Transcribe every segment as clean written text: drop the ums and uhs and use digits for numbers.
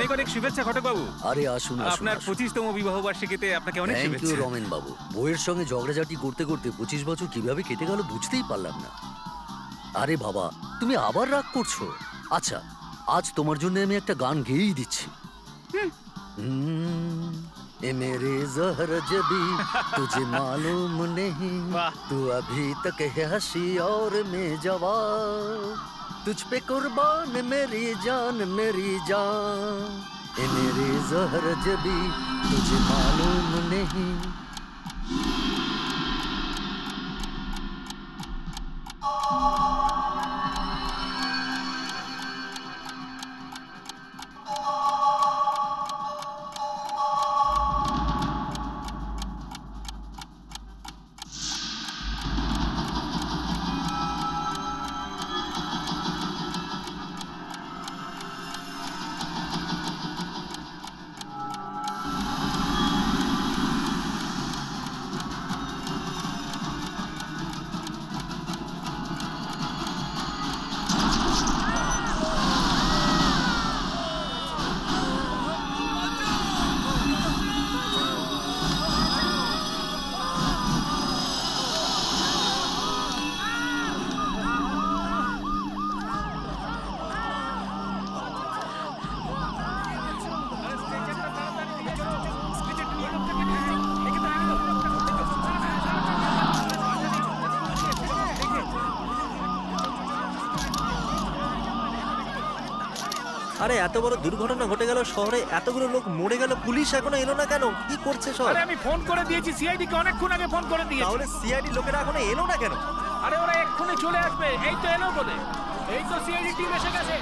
অনেক অনেক শুভেচ্ছা ঘটক বাবু। আরে আসুন আসুন। আপনার 25তম বিবাহ বার্ষিকীতে আপনাকে অনেক থ্যাংক ইউ শুভেচ্ছা। রমেন বাবু। বউয়ের সঙ্গে ঝগড়াঝাটি করতে করতে 25 বছর কিভাবে কেটে গেল বুঝতেই পারলাম না। আরে বাবা, তুমি আবার রাগ করছো? আচ্ছা, আজ তোমার জন্য আমি একটা গান গেয়েই দিচ্ছি। ए मेरे ज़हर जबी तुझे मालूम नहीं, तू अभी तक है हंसी और मैं जवान, तुझ पे कुर्बान मेरी जान मेरी जान, ए मेरे ज़हर जबी तुझे मालूम नहीं। আরে এত বড় দুর্ঘটনা ঘটে গেল, শহরে এতগুলো লোক মরে গেল, পুলিশ এখনো এলো না কেন? কি করছে সব? আরে আমি ফোন করে দিয়েছি সিআইডি কে, অনেকক্ষণ আগে ফোন করে দিয়েছি। তাহলে সিআইডি লোকেরা এখনো এলো না কেন? আরে ওরা এক্ষুনি চলে আসবে, এই তো এলো বলে। এই তো সিআইডি টিম এসে গেছে।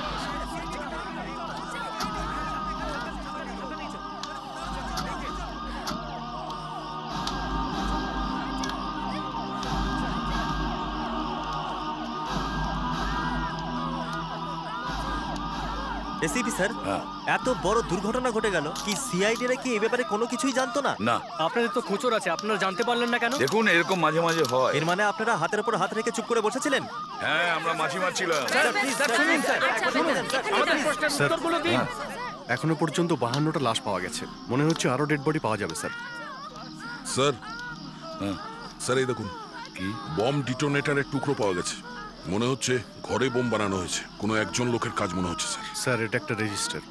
এসিপি স্যার, এত বড় দুর্ঘটনা ঘটে গেল, কি সিআইডি রা কি এই ব্যাপারে কোনো কিছুই জানতো না? না। আপনাদের তো খোঁচর আছে, আপনারা জানতে পারলেন না কেন? দেখুন, এরকম মাঝে মাঝে হয়। এর মানে আপনারা হাতের উপর হাত রেখে চুপ করে বসেছিলেন? হ্যাঁ, আমরা মাছি মারছিলাম। আমাদের প্রশ্নের উত্তরগুলো দিন। এখনো পর্যন্ত 52টা লাশ পাওয়া গেছে, মনে হচ্ছে আরো ডেড বডি পাওয়া যাবে স্যার। স্যার, স্যার এই দেখুন, কি বম ডিটোনেটরের টুকরো পাওয়া গেছে। মনে হচ্ছে ঘরে বোম বানানো হয়েছে, কোনো একজন লোকের কাজ মনে হচ্ছে স্যার। স্যার, এটা একটা রেজিস্টার,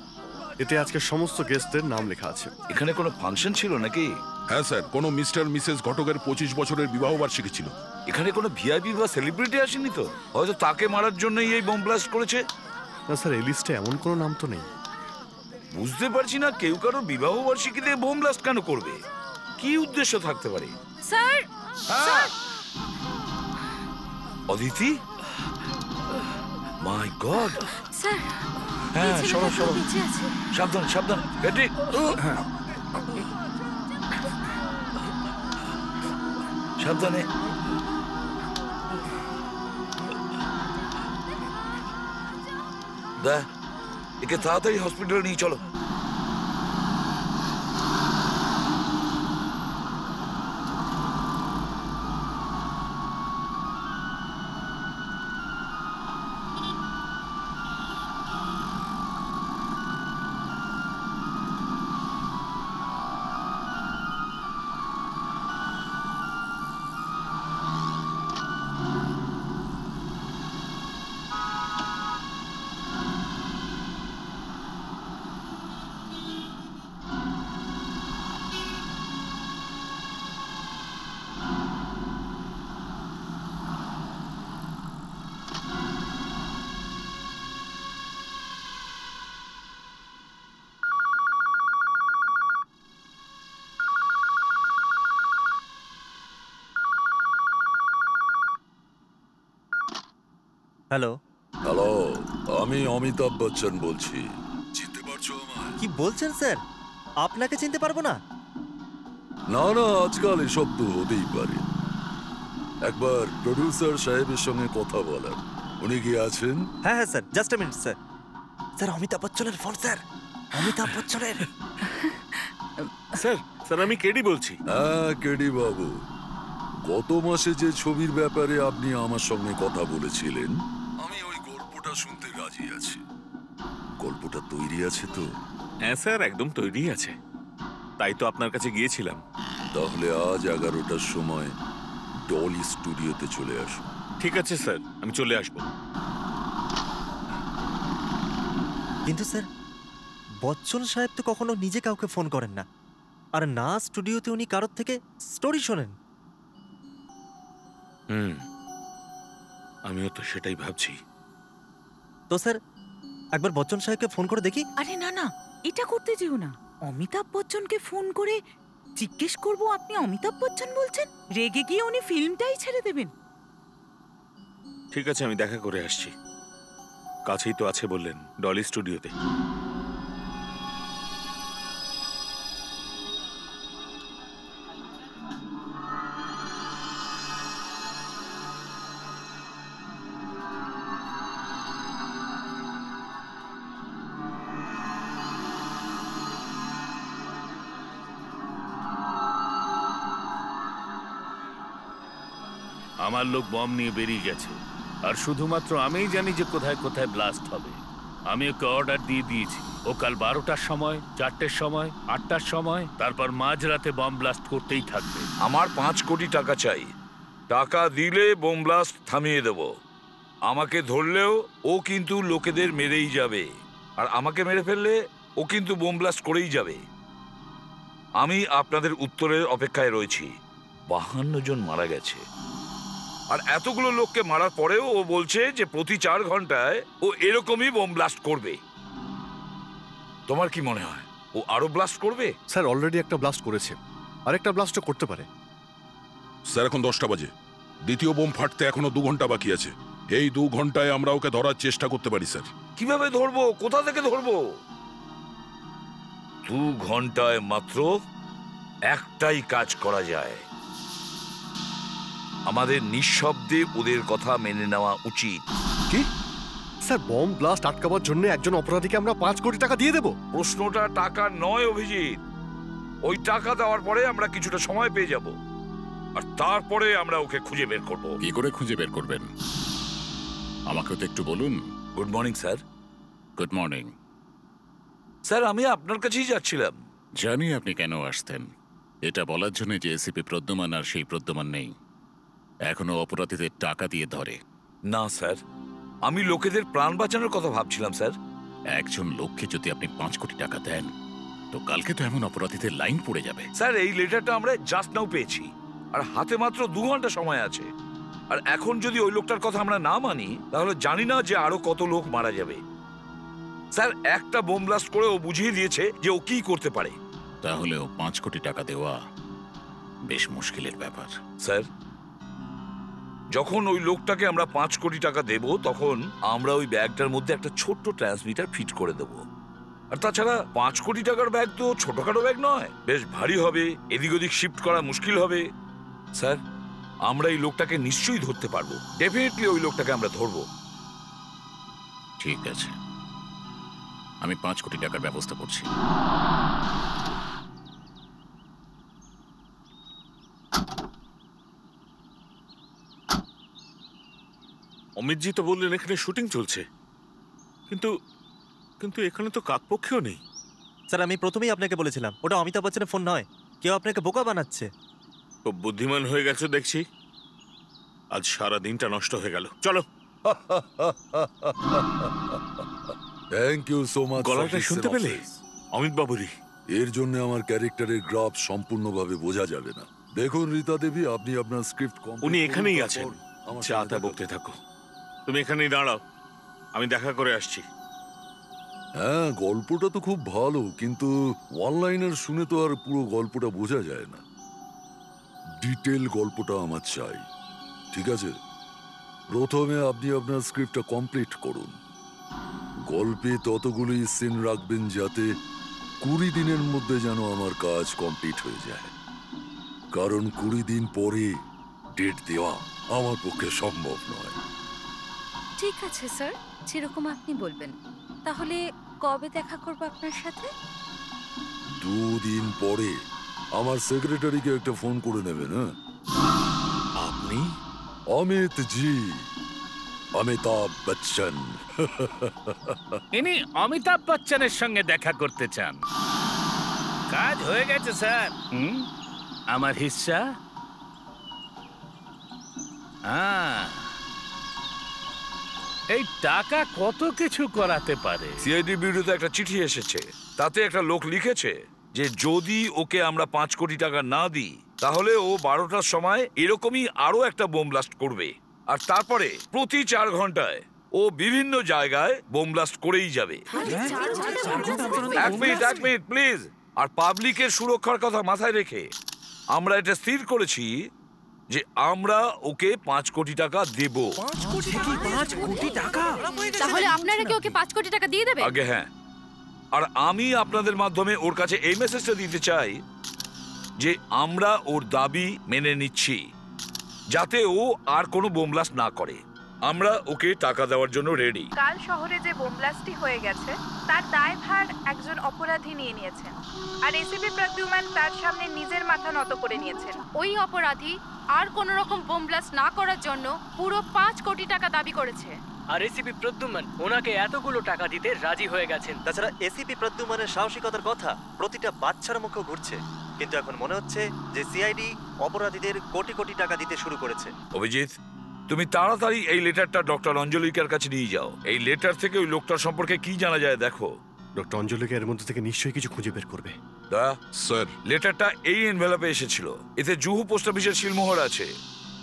এতে আজকে সমস্ত গেস্টদের নাম লেখা আছে। এখানে কোনো ফাংশন ছিল নাকি? হ্যাঁ স্যার, কোনো মিস্টার মিসেস ঘটকের 25 বছরের বিবাহ বার্ষিকী ছিল। এখানে কোনো ভিআইপি বা সেলিব্রিটি আসেনি তো? হয়তো তাকে মারার জন্যই এই বোম ব্লাস্ট করেছে। না স্যার, এই লিস্টে এমন কোনো নাম তো নেই। বুঝতে পারছি না, কেউ কারো বিবাহ বার্ষিকীতে বোম ব্লাস্ট কেন করবে? কি উদ্দেশ্য থাকতে পারে? স্যার, হ্যাঁ, অদিতি, মাই গড। স্যার, হ্যাঁ, সরো সরো, বেঁচে আছে। সাবধান সাবধান, বেটি। সাবধানে। দা, একে তাড়াতাড়ি হসপিটালে নিয়ে চলো। হ্যালো হ্যালো, আমি অমিতাভ বচ্চন বলছি। চিনতে পারছো আমায়? কি বলছেন স্যার? আপনাকে চিনতে পারবো না? না না, আজকাল এসব তো হতেই পারে। একবার প্রডিউসার সাহেবের সঙ্গে কথা বলার, উনি কি আছেন? হ্যাঁ হ্যাঁ sir, just a minute sir. Sir, Amitabh বচ্চনের ফোন স্যার, অমিতাভ বচ্চনের। স্যার, স্যার আমি কেডি বলছি। হ্যাঁ কেডি বাবু, গত মাসে যে ছবির ব্যাপারে আপনি আমার সঙ্গে কথা বলেছিলেন, আমি ওই গল্পটা শুনতে রাজি আছি। গল্পটা তৈরি আছে তো? হ্যাঁ স্যার, একদম তৈরি আছে, তাই তো আপনার কাছে গিয়েছিলাম। তাহলে আজ 11টার সময় ডলি স্টুডিওতে চলে আসুন। ঠিক আছে স্যার, আমি চলে আসবো। কিন্তু স্যার, বচ্চন সাহেব তো কখনো নিজে কাউকে ফোন করেন না, আর না স্টুডিওতে উনি কারোর থেকে স্টোরি শোনেন। আমিও তো সেটাই ভাবছি। তো স্যার, একবার বচ্চন সাহেবকে ফোন করে দেখি। আরে না না, এটা করতে যেও না। অমিতাভ বচ্চনকে ফোন করে জিজ্ঞেস করবো আপনি অমিতাভ বচ্চন বলছেন, রেগে গিয়ে উনি ফিল্মটাই ছেড়ে দেবেন। ঠিক আছে, আমি দেখা করে আসছি। কাছেই তো আছে বললেন, ডলি স্টুডিওতে। আমার লোক বম নিয়ে বেরিয়ে গেছে, আর শুধুমাত্র আমিই জানি যে কোথায় কোথায় ব্লাস্ট হবে। আমি ওকে অর্ডার দিয়ে দিয়েছি, ও কাল 12টার সময়, 4টের সময়, 8টার সময়, তারপর মাঝরাতে বম ব্লাস্ট করতেই থাকবে। আমার 5 কোটি টাকা চাই। টাকা দিলে বোম ব্লাস্ট থামিয়ে দেব। আমাকে ধরলেও ও কিন্তু লোকেদের মেরেই যাবে, আর আমাকে মেরে ফেললে ও কিন্তু বোম ব্লাস্ট করেই যাবে। আমি আপনাদের উত্তরের অপেক্ষায় রয়েছি। 52 জন মারা গেছে, আর এতগুলো লোককে মারার পরেও ও বলছে যে প্রতি 4 ঘন্টায় ও এরকমই বোম ব্লাস্ট করবে। তোমার কি মনে হয় ও আরো ব্লাস্ট করবে? স্যার অলরেডি একটা ব্লাস্ট করেছে, আরেকটা ব্লাস্টও করতে পারে। স্যার এখন 10টা বাজে, দ্বিতীয় বোম ফাটতে এখনো 2 ঘন্টা বাকি আছে। এই 2 ঘন্টায় আমরা ওকে ধরার চেষ্টা করতে পারি স্যার। কিভাবে ধরবো? কোথা থেকে ধরবো? 2 ঘন্টায় মাত্র একটাই কাজ করা যায়। আমাদের নিঃশব্দে ওদের কথা মেনে নেওয়া উচিত। কি স্যার, বম ব্লাস্ট আটকাবার জন্য একজন অপরাধীকে আমরা 5 কোটি টাকা দিয়ে দেব? প্রশ্নটা টাকা নয় অভিজিৎ। ওই টাকা দেওয়ার পরে আমরা কিছুটা সময় পেয়ে যাব, আর তারপরে আমরা ওকে খুঁজে বের করব। কি করে খুঁজে বের করবেন আমাকেও তো একটু বলুন। Good morning sir. Good morning sir, আমি আপনার কাছেই যাচ্ছিলাম। জানি আপনি কেন আসতেন। এটা বলার জন্য যে এসিপি প্রদ্যুমান আর সেই প্রদ্যুমান নেই, এখনো অপরাধীদের টাকা দিয়ে ধরে। না স্যার, আমি লোকেদের প্রাণ বাঁচানোর কথা ভাবছিলাম স্যার। একজন লোককে যদি আপনি 5 কোটি টাকা দেন, তো কালকে তো এমন অপরাধীদের লাইন পড়ে যাবে। স্যার, এই লেটারটা আমরা জাস্ট নাও পেয়েছি, আর হাতে মাত্র 2 ঘন্টা সময় আছে। আর এখন যদি ওই লোকটার কথা আমরা না মানি, তাহলে জানি না যে আরো কত লোক মারা যাবে। স্যার, একটা বোম ব্লাস্ট করে ও বুঝিয়ে দিয়েছে যে ও কি করতে পারে। তাহলেও 5 কোটি টাকা দেওয়া বেশ মুশকিলের ব্যাপার। স্যার, যখন ওই লোকটাকে আমরা 5 কোটি টাকা দেব, তখন আমরা ওই ব্যাগটার মধ্যে একটা ছোট্ট ট্রান্সমিটার ফিট করে দেব। আর তাছাড়া 5 কোটি টাকার ব্যাগ তো ছোটখাটো ব্যাগ নয়, বেশ ভারী হবে, এদিক ওদিক শিফট করা মুশকিল হবে। স্যার, আমরা এই লোকটাকে নিশ্চয়ই ধরতে পারবো। ডেফিনেটলি ওই লোকটাকে আমরা ধরবো। ঠিক আছে, আমি 5 কোটি টাকার ব্যবস্থা করছি। অমিতজি তো বললেন এখানে শুটিং চলছে, কিন্তু কিন্তু এখানে তো কাকপক্ষেও নেই। স্যার, আমি প্রথমেই আপনাকে বলেছিলাম ওটা অমিতাভ বচ্চনের ফোন নয়, কেউ আপনাকে বোকা বানাচ্ছে। খুব বুদ্ধিমান হয়ে গেছে দেখছি। আজ সারা দিনটা নষ্ট হয়ে গেল। চলো। Thank you so much. গলাটা শুনতে পেলে? অমিত বাবুরি। এর জন্য আমার ক্যারেক্টারের গ্রাফ সম্পূর্ণভাবে বোঝা যাবে না। দেখুন রীতা দেবী, আপনি আপনার স্ক্রিপ্ট উনি এখানেই আছেন। চা তা বকতে থাকো, তুমি এখানেই দাঁড়াও, আমি দেখা করে আসছি। হ্যাঁ, গল্পটা তো খুব ভালো, কিন্তু ওয়ান লাইনার শুনে তো আর পুরো গল্পটা বোঝা যায় না। ডিটেল গল্পটা আমার চাই। ঠিক আছে, প্রথমে আপনি আপনার স্ক্রিপ্টটা কমপ্লিট করুন। গল্পে ততগুলি সিন রাখবেন যাতে 20 দিনের মধ্যে যেন আমার কাজ কমপ্লিট হয়ে যায়, কারণ 20 দিন পরে ডেট দেওয়া আমার পক্ষে সম্ভব নয়। ঠিক আছে স্যার, যেরকম আপনি বলবেন। তাহলে কবে দেখা করবো আপনার সাথে? 2 দিন পরে আমার সেক্রেটারিকে একটা ফোন করে নেবেন। হ্যাঁ, আপনি? অমিত জি, অমিতাভ বচ্চন। ইনি অমিতাভ বচ্চনের সঙ্গে দেখা করতে চান। কাজ হয়ে গেছে স্যার। আমার হিস্সা? এই টাকা কত কিছু করাতে পারে। সিআইডি বিরুদ্ধে একটা চিঠি এসেছে, তাতে একটা লোক লিখেছে যে যদি ওকে আমরা 5 কোটি টাকা না দিই তাহলে ও 12টার সময় এরকমই আরো একটা বোম ব্লাস্ট করবে, আর তারপরে প্রতি 4 ঘন্টায় ও বিভিন্ন জায়গায় বোম ব্লাস্ট করেই যাবে। এক মিনিট প্লিজ। আর পাবলিকের সুরক্ষার কথা মাথায় রেখে আমরা এটা স্থির করেছি যে আমরা ওকে 5 কোটি টাকা দেব। 5 কোটি টাকা? তাহলে আপনারা কি ওকে 5 কোটি টাকা দিয়ে দেবেন? আগে হ্যাঁ। আর আমি আপনাদের মাধ্যমে ওর কাছে এই মেসেজটা দিতে চাই যে আমরা ওর দাবি মেনে নিচ্ছি, যাতে ও আর কোনো বোম ব্লাস্ট না করে। আমরা ওকে টাকা দেওয়ার জন্য রেডি। কাল শহরে যে বোম ব্লাস্টটি হয়ে গেছে তার দায়ভার একজন অপরাধী নিয়ে নিয়েছেন, আর এসিপি প্রদ্যুম্ন তার সামনে নিজের মাথা নত করে নিয়েছেন। ওই অপরাধী আর কোন রকম বোম ব্লাস্ট না করার জন্য পুরো 5 কোটি টাকা দাবি করেছে। আর এসিপি প্রদ্যুম্ন ওনাকে এতগুলো টাকা দিতে রাজি হয়ে গেছেন। তাছাড়া এসিপি প্রদ্যুম্নের সাহসিকতার কথা প্রতিটা বাচ্চার মুখে ঘুরছে, কিন্তু এখন মনে হচ্ছে যে সিআইডি অপরাধীদের কোটি কোটি টাকা দিতে শুরু করেছে। অভিজিৎ, তুমি তাড়াতাড়ি এই লেটারটা ডক্টর অঞ্জলিকার কাছে নিয়ে যাও। এই লেটার থেকে ওই লোকটার সম্পর্কে কি জানা যায় দেখো। ডক্টর অঞ্জলিকা এর মধ্যে থেকে নিশ্চয়ই কিছু খুঁজে বের করবে। স্যার, লেটারটা এই এনভেলপে এসেছিল, এতে জুহু পোস্ট অফিসের সিলমোহর আছে।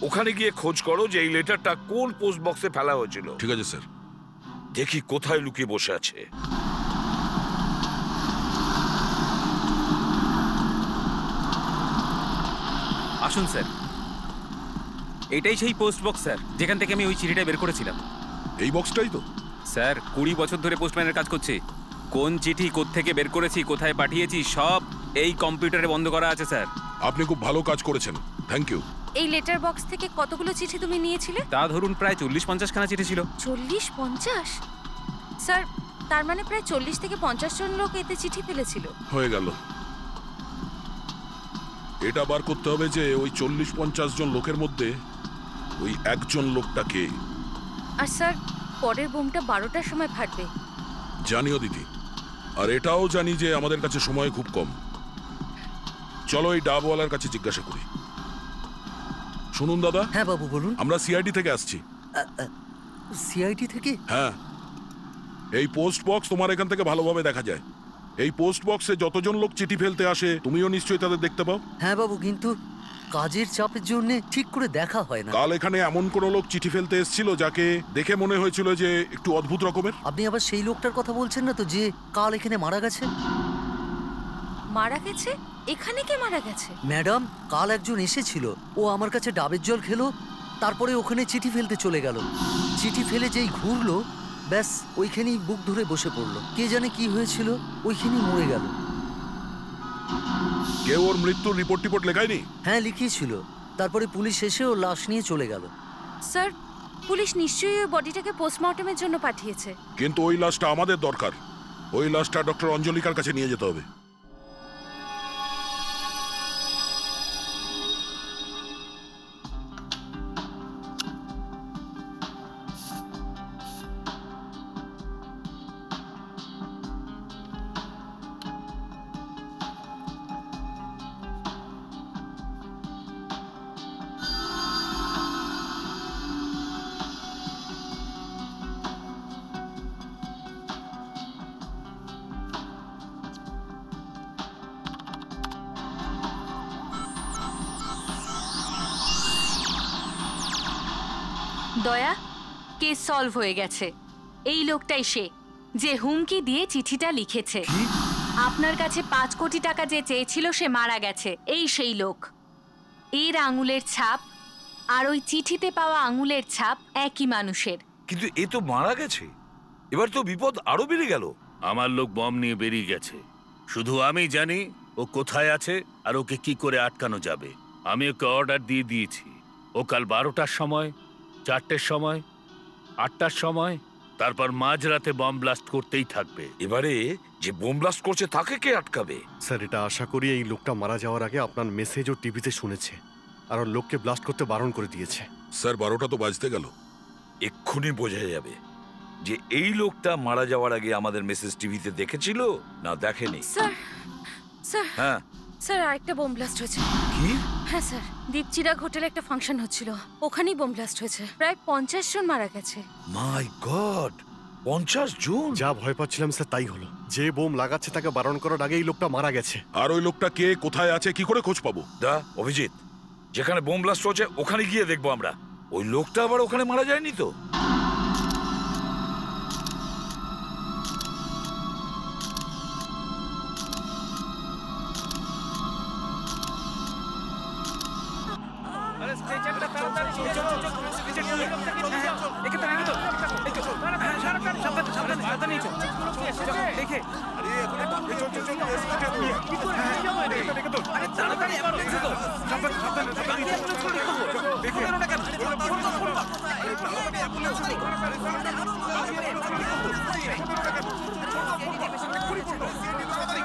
ওখানে গিয়ে খোঁজ করো যে এই লেটারটা কোন পোস্ট বক্সে ফেলা হয়েছিল। ঠিক আছে স্যার। দেখি কোথায় লুকিয়ে বসে আছে। আসুন স্যার, এটাই সেই পোস্ট বক্স স্যার, যেখান থেকে আমি ওই চিঠিটা বের করেছিলাম। এই বক্সটাই তো স্যার, 20 বছর ধরে পোস্টম্যানের কাজ করছি। কোন চিঠি কোত্থেকে বের করেছি, কোথায় পাঠিয়েছি, সব এই কম্পিউটারে বন্ধ করা আছে স্যার। আপনি খুব ভালো কাজ করেছেন, থ্যাংক ইউ। এই লেটার বক্স থেকে কতগুলো চিঠি তুমি নিয়েছিলে? তা ধরুন প্রায় 40-50 খানা চিঠি ছিল। 40-50? স্যার, তার মানে প্রায় 40 থেকে 50 জন লোক এতে চিঠি ফেলেছিল। হয়ে গেল। এটা বার করতে হবে যে ওই 40-50 জন লোকের মধ্যে ওই একজন লোকটাকে। আর স্যার, পরের বোমটা 12টার সময় ফাটবে। জানিও দিদি, আর এটাও জানি যে আমাদের কাছে সময় খুব কম। চলো এই ডাবওয়ালার কাছে জিজ্ঞাসা করি। শুনুন দাদা। হ্যাঁ বাবু বলুন। আমরা সিআইডি থেকে আসছি। সিআইডি থেকে? হ্যাঁ, এই পোস্ট বক্স তোমার এখান থেকে ভালোভাবে দেখা যায়। এই পোস্ট বক্সে যতজন লোক চিঠি ফেলতে আসে তুমিও নিশ্চয়ই তাদের দেখতে পাও। হ্যাঁ বাবু, কিন্তু কাজের চাপের জন্য ঠিক করে দেখা হয় না। কাল এখানে এমন কোন লোক চিঠি ফেলতে এসেছিল যাকে দেখে মনে হয়েছিল যে একটু অদ্ভুত রকমের। আপনি আবার সেই লোকটার কথা বলছেন না তো, যে কাল এখানে মারা গেছে? মারা গেছে? এখানে কে মারা গেছে? ম্যাডাম, কাল একজন এসেছিল, ও আমার কাছে ডাবের জল খেলো, তারপরে ওখানে চিঠি ফেলতে চলে গেল। চিঠি ফেলে যেই ঘুরলো, ব্যাস ওইখানেই বুক ধরে বসে পড়লো। কে জানে কি হয়েছিল, ওইখানেই মরে গেল। কেউ ওর মৃত্যুর রিপোর্ট লেখায়নি? হ্যাঁ, লিখিয়েছিল। তারপরে পুলিশ এসে ওর লাশ নিয়ে চলে গেল। স্যার, পুলিশ নিশ্চয়ই ওই বডিটাকে পোস্টমর্টমের জন্য পাঠিয়েছে। কিন্তু ওই লাশটা আমাদের দরকার। ওই লাশটা ডক্টর অঞ্জলিকার কাছে নিয়ে যেতে হবে। দয়া, কেস সলভ হয়ে গেছে। এই লোকটাই সে যে হুমকি দিয়ে চিঠিটা লিখেছে। আপনার কাছে 5 কোটি টাকা যে চেয়েছিল সে মারা গেছে। এই সেই লোক। এর আঙুলের ছাপ আর ওই চিঠিতে পাওয়া আঙুলের ছাপ একই মানুষের। কিন্তু এ তো মারা গেছে, এবার তো বিপদ আরো বেড়ে গেল। আমার লোক বম নিয়ে বেরিয়ে গেছে, শুধু আমি জানি ও কোথায় আছে আর ওকে কি করে আটকানো যাবে। আমি ওকে অর্ডার দিয়ে দিয়েছি। ও কাল 12টার সময়, 4টের সময়, 8টার সময়, তারপর মাঝরাতে বম ব্লাস্ট করতেই থাকবে। এবারে যে বোম ব্লাস্ট করছে তাকে কে আটকাবে? স্যার, এটা আশা করি এই লোকটা মারা যাওয়ার আগে আপনার মেসেজ ও টিভিতে শুনেছে আর ওর লোককে ব্লাস্ট করতে বারণ করে দিয়েছে। স্যার, 12টা তো বাজতে গেল। এক্ষুনি বোঝা যাবে যে এই লোকটা মারা যাওয়ার আগে আমাদের মেসেজ টিভিতে দেখেছিল না দেখেনি। স্যার স্যার হ্যাঁ স্যার আরেকটা বোম ব্লাস্ট হয়েছে। কি? হ্যাঁ স্যার, দীপচিরাগ হোটেলে একটা ফাংশন হচ্ছিল, ওখানেই বোম ব্লাস্ট হয়েছে। প্রায় 50 জন মারা গেছে। মাই গড, 50 জন! যা ভয় পাচ্ছিলাম স্যার তাই হলো। যে বোম লাগাচ্ছে তাকে বারণ করার আগে এই লোকটা মারা গেছে। আর ওই লোকটা কে, কোথায় আছে, কি করে খোঁজ পাবো? দা অভিজিৎ, যেখানে বোম ব্লাস্ট হচ্ছে ওখানে গিয়ে দেখবো আমরা। ওই লোকটা আবার ওখানে মারা যায়নি তো?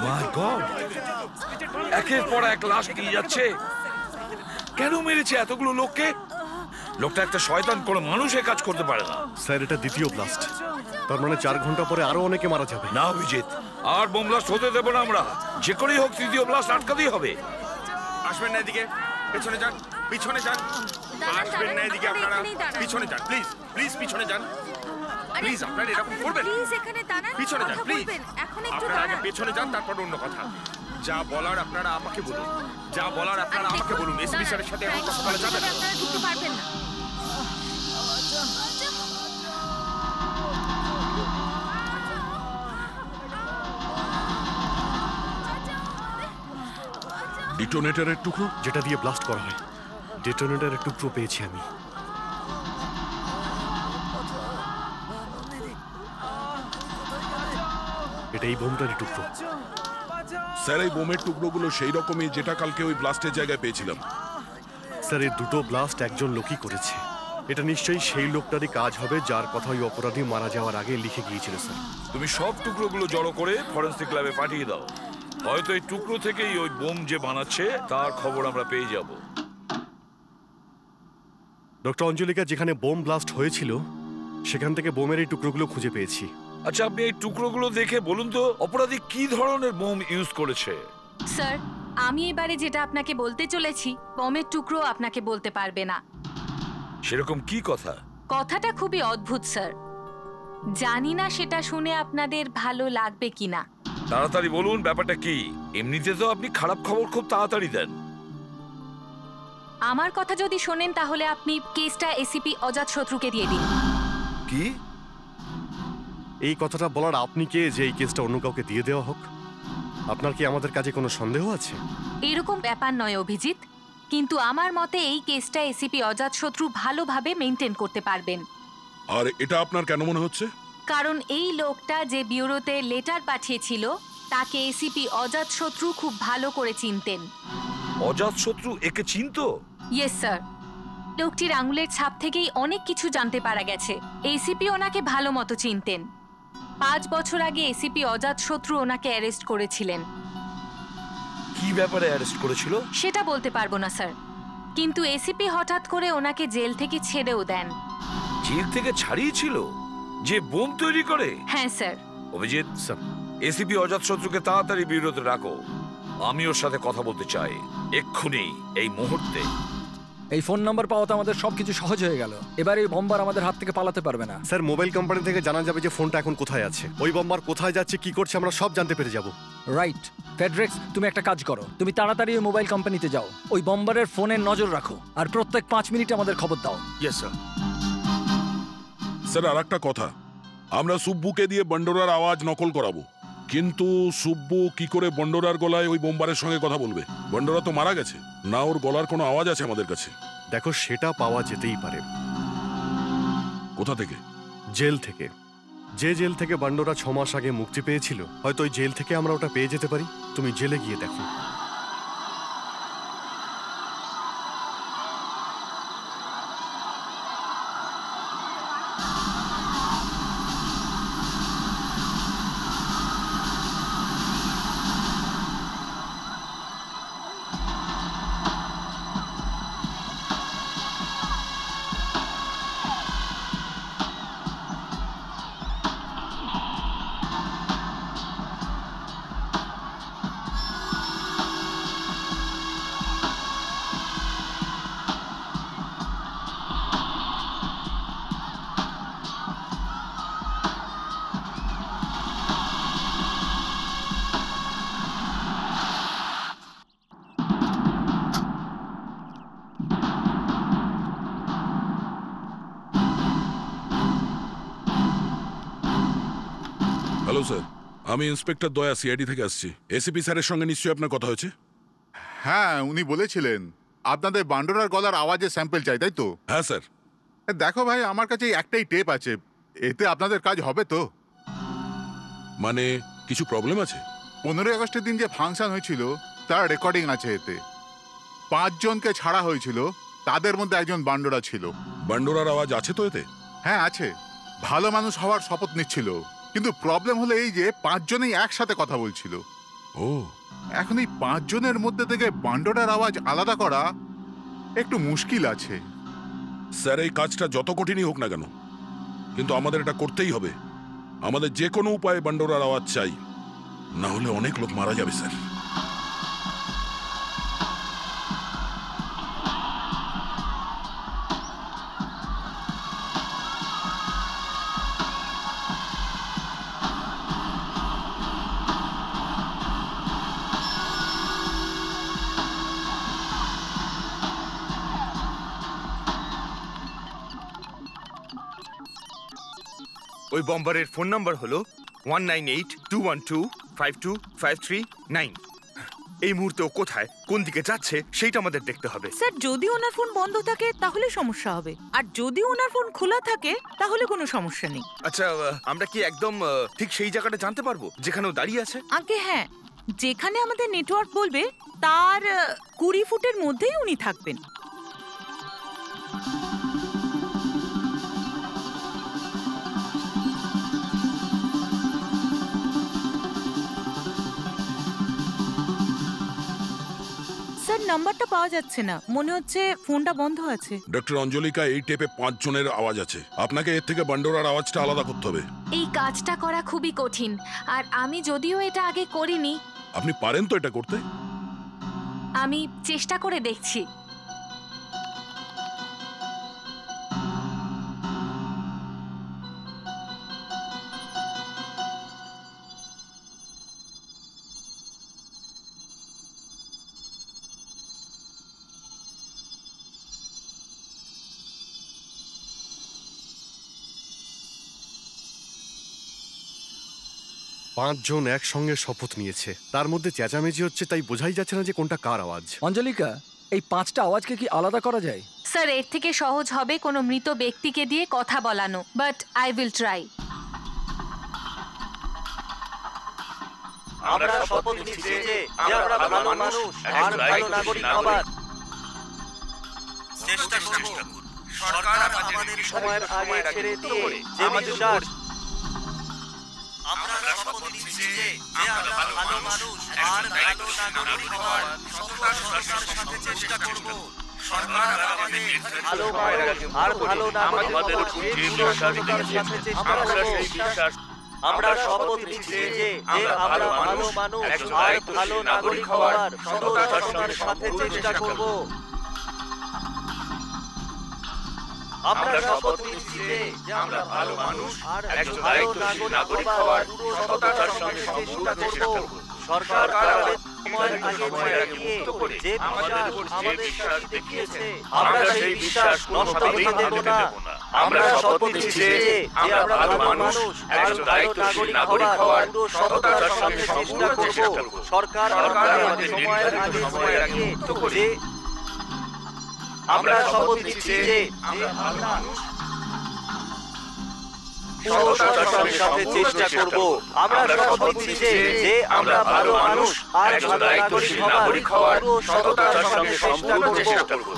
মাই গড, একের পর এক লাশ নিয়ে যাচ্ছে। কেন মেরেছে এতগুলো লোককে? লোকটা একটা শয়তান, কোনো মানুষে কাজ করতে পারে না। স্যার এটা দ্বিতীয় ব্লাস্ট, তার মানে 4 ঘন্টা পরে আরো অনেকে মারা যাবে। না অভিজিৎ, আর বোম ব্লাস্ট হতে দেবো না আমরা। যে করেই হোক তৃতীয় ব্লাস্ট আটকাতেই হবে। আসবেন না এদিকে, পেছনে যান, পিছনে যান। আসবেন না এদিকে আপনারা, পিছনে যান প্লিজ, প্লিজ পিছনে যান। প্লিজ আপনারা এরকম করবেন, প্লিজ এখানে দাঁড়ান, পিছনে যান কথা প্লিজ। বলবেন, এখন একটু আপনারা আগে দাঁড়ান। পেছনে যান, তারপর অন্য কথা। যা বলার আপনারা আমাকে বলুন, যা বলার আপনারা আমাকে বলুন। এসপি স্যারের সাথে এখন কথা বলা যাবে না। আপনারা ঢুকতে পারবেন না। ডিটোনেটরের টুকরো? যেটা দিয়ে ব্লাস্ট করা হয়, ডিটোনেটরের টুকরো পেয়েছি আমি। এটা এই বোমটারই টুকরো। স্যার এই বোমের টুকরোগুলো সেই রকমই যেটা কালকে ওই ব্লাস্টের জায়গায় পেয়েছিলাম। স্যার এই দুটো ব্লাস্ট একজন লোকই করেছে। এটা নিশ্চয়ই সেই লোকটারই কাজ হবে যার কথা ওই অপরাধী মারা যাওয়ার আগে লিখে গিয়েছিল। স্যার তুমি সব টুকরোগুলো জড়ো করে ফরেন্সিক ল্যাবে পাঠিয়ে দাও। হয়তো এই টুকরো থেকেই ওই বোম যে বানাচ্ছে তার খবর আমরা পেয়ে যাব। ডক্টর অঞ্জলিকা, যেখানে বোম ব্লাস্ট হয়েছিল সেখান থেকে বোমের এই টুকরোগুলো খুঁজে পেয়েছি। আচ্ছা, আপনি এই টুকরোগুলো দেখে বলুন তো অপরাধী কি ধরনের বোম ইউজ করেছে? স্যার, আমি এবারে যেটা আপনাকে বলতে চলেছি বোমের টুকরো আপনাকে বলতে পারবে না। সেরকম কি কথা? কথাটা খুবই অদ্ভুত স্যার, জানি না সেটা শুনে আপনাদের ভালো লাগবে কিনা। তাড়াতাড়ি বলুন ব্যাপারটা কি। এমনিতে তো আপনি খারাপ খবর খুব তাড়াতাড়ি দেন। আমার কথা যদি শোনেন তাহলে আপনি কেসটা এসিপি অজাত শত্রুকে দিয়ে দিন। কি? এই কথাটা বলার আপনি কে যে এই কেসটা অন্য কাউকে দিয়ে দেওয়া হোক? আপনার কি আমাদের কাজে কোনো সন্দেহ আছে? এরকম ব্যাপার নয় অভিজিৎ, কিন্তু আমার মতে এই কেসটা এসিপি অজাত শত্রু ভালোভাবে মেনটেন করতে পারবেন। আর এটা আপনার কেন মনে হচ্ছে? কারণ এই লোকটা যে ব্যুরোতে লেটার পাঠিয়েছিল তাকে এসিপি অজাত শত্রু খুব ভালো করে চিনতেন। অজাত শত্রু একে চিনতো? ইয়েস স্যার, লোকটির আঙুলের ছাপ থেকেই অনেক কিছু জানতে পারা গেছে। এসিপি ওনাকে ভালো মতো চিনতেন। 5 বছর আগে এসিপি অজাত শত্রু ওনাকে অ্যারেস্ট করেছিলেন। কি ব্যাপারে অ্যারেস্ট করেছিল? সেটা বলতে পারবো না স্যার, কিন্তু এসিপি হঠাৎ করে ওনাকে জেল থেকে ছেড়েও দেন। জেল থেকে ছাড়িয়েছিল যে বোম তৈরি করে? হ্যাঁ স্যার। অভিজিৎ, এসিপি অজাত শত্রুকে তাড়াতাড়ি বিরোধে রাখো। আমি ওর সাথে কথা বলতে চাই এক্ষুনি, এই মুহূর্তে। এই ফোন নাম্বার পাওয়াতে আমাদের সবকিছু সহজ হয়ে গেল। এবার এই বম্বার আমাদের হাত থেকে পালাতে পারবে না। স্যার মোবাইল কোম্পানি থেকে জানা যাবে যে ফোনটা এখন কোথায় আছে। ওই বম্বার কোথায় যাচ্ছে, কি করছে, আমরা সব জানতে পেরে যাব। রাইট। ফেডরেক্স, তুমি একটা কাজ করো, তুমি তাড়াতাড়ি ওই মোবাইল কোম্পানিতে যাও, ওই বম্বারের ফোনের নজর রাখো, আর প্রত্যেক 5 মিনিটে আমাদের খবর দাও। Yes sir. স্যার আর একটা কথা, আমরা সুব্বুকে দিয়ে বন্ডোরার আওয়াজ নকল করাবো, কিন্তু সুব্বু কি করে বন্ডোরার গলায় ওই বোমবারের সঙ্গে কথা বলবে? বন্ডোরা তো মারা গেছে, না ওর গলার কোনো আওয়াজ আছে আমাদের কাছে? দেখো, সেটা পাওয়া যেতেই পারে। কোথা থেকে? জেল থেকে। যে জেল থেকে বান্ডোরা 6 মাস আগে মুক্তি পেয়েছিল, হয়তো ওই জেল থেকে আমরা ওটা পেয়ে যেতে পারি। তুমি জেলে গিয়ে দেখো। হ্যালো স্যার, আমি ইন্সপেক্টর দয়া সিআইডি থেকে আসছি। এসিপি স্যারের সঙ্গে নিশ্চয়ই আপনার কথা হয়েছে? হ্যাঁ, উনি বলেছিলেন আপনাদের বান্ডোরার গলার আওয়াজের স্যাম্পল চাই, তাই তো? হ্যাঁ স্যার। দেখো ভাই, আমার কাছে একটাই টেপ আছে, এতে আপনাদের কাজ হবে তো? মানে কিছু প্রবলেম আছে? 15ই আগস্টের দিন যে ফাংশন হয়েছিল তার রেকর্ডিং আছে এতে। 5 জনকে ছাড়া হয়েছিল, তাদের মধ্যে একজন বান্ডোরা ছিল। বান্ডোরার আওয়াজ আছে তো এতে? হ্যাঁ আছে। ভালো মানুষ হওয়ার শপথ নিচ্ছিল, কিন্তু প্রবলেম হলো এই যে 5 জনেই একসাথে কথা বলছিল। ও, এখন এই 5 জনের মধ্যে থেকে বান্ডোরার আওয়াজ আলাদা করা একটু মুশকিল আছে। স্যার, এই কাজটা যত কঠিনই হোক না কেন, কিন্তু আমাদের এটা করতেই হবে। আমাদের যে কোনো উপায়ে বান্ডোরার আওয়াজ চাই, না হলে অনেক লোক মারা যাবে স্যার। ওই বম্বারের ফোন নাম্বার হলো 198212525339। এই মুহূর্তে ও কোথায়, কোন দিকে যাচ্ছে সেইটা আমাদের দেখতে হবে। স্যার, যদি ওনার ফোন বন্ধ থাকে তাহলে সমস্যা হবে, আর যদি ওনার ফোন খোলা থাকে তাহলে কোনো সমস্যা নেই। আচ্ছা, আমরা কি একদম ঠিক সেই জায়গাটা জানতে পারবো যেখানে ও দাঁড়িয়ে আছে? আগে হ্যাঁ, যেখানে আমাদের নেটওয়ার্ক বলবে তার 20 ফুটের মধ্যেই উনি থাকবেন। স্যার, নাম্বারটা পাওয়া যাচ্ছে না, মনে হচ্ছে ফোনটা বন্ধ আছে। ডক্টর অঞ্জলিকা, এই টেপে 5 জনের আওয়াজ আছে। আপনাকে এর থেকে বান্ডোরার আওয়াজটা আলাদা করতে হবে। এই কাজটা করা খুবই কঠিন, আর আমি যদিও এটা আগে করিনি। আপনি পারেন তো এটা করতে? আমি চেষ্টা করে দেখছি। পাঁচজন একসঙ্গে শপথ নিয়েছে, তার মধ্যে চেঁচামেচি হচ্ছে, তাই বোঝাই যাচ্ছে না যে কোনটা কার আওয়াজ। অঞ্জলিকা, এই 5টা আওয়াজকে কি আলাদা করা যায়? স্যার, এর থেকে সহজ হবে কোনো মৃত ব্যক্তিকে দিয়ে কথা বলানো, বাট আই উইল ট্রাই। আমরা শপথ নিচ্ছি যে আমরা ভালো মানুষ আর ভালো নাগরিক হবার চেষ্টা করব। সরকার আমাদের সময়ের আগে ছেড়ে দিয়ে যে বিশ্বাস, আমরা শপথ নিচ্ছি যে আমরা ভালো মানুষ আর ভালো নাগরিক হবার সরকারের সাথে চেষ্টা করব। সরকার আমাদের ভালো আর ভালো নাগরিক হবার সরকারের সাথে চেষ্টা করব। আমরা শপথ নিচ্ছি যে আমরা ভালো মানুষ আর ভালো নাগরিক হওয়ার সরকারের সাথে চেষ্টা করব। আমরা শপথ নিচ্ছি যে আমরা ভালো মানুষ আর ভালো নাগরিক হওয়ার সরকারের সাথে চেষ্টা করব। সরকার আমাদের সময়ের আগে মুক্ত করে যে বিশ্বাস আমাদের কাছে দেখিয়েছে, আমরা সেই বিশ্বাস নষ্ট হতে দেব না। আমরা শপথ নিচ্ছি যে আমরা ভালো মানুষ আর ভালো নাগরিক হওয়ার সরকারের সাথে চেষ্টা করব। সরকার আমাদের সময়ের আগে মুক্ত করে আমরা শপথ নিচ্ছি যে আমরা ভালো মানুষ সরকারের সাথে চেষ্টা করব। আমরা শপথ নিচ্ছি যে আমরা ভালো মানুষ আর ভালো নাগরিক হওয়ার সরকারের সাথে চেষ্টা করব।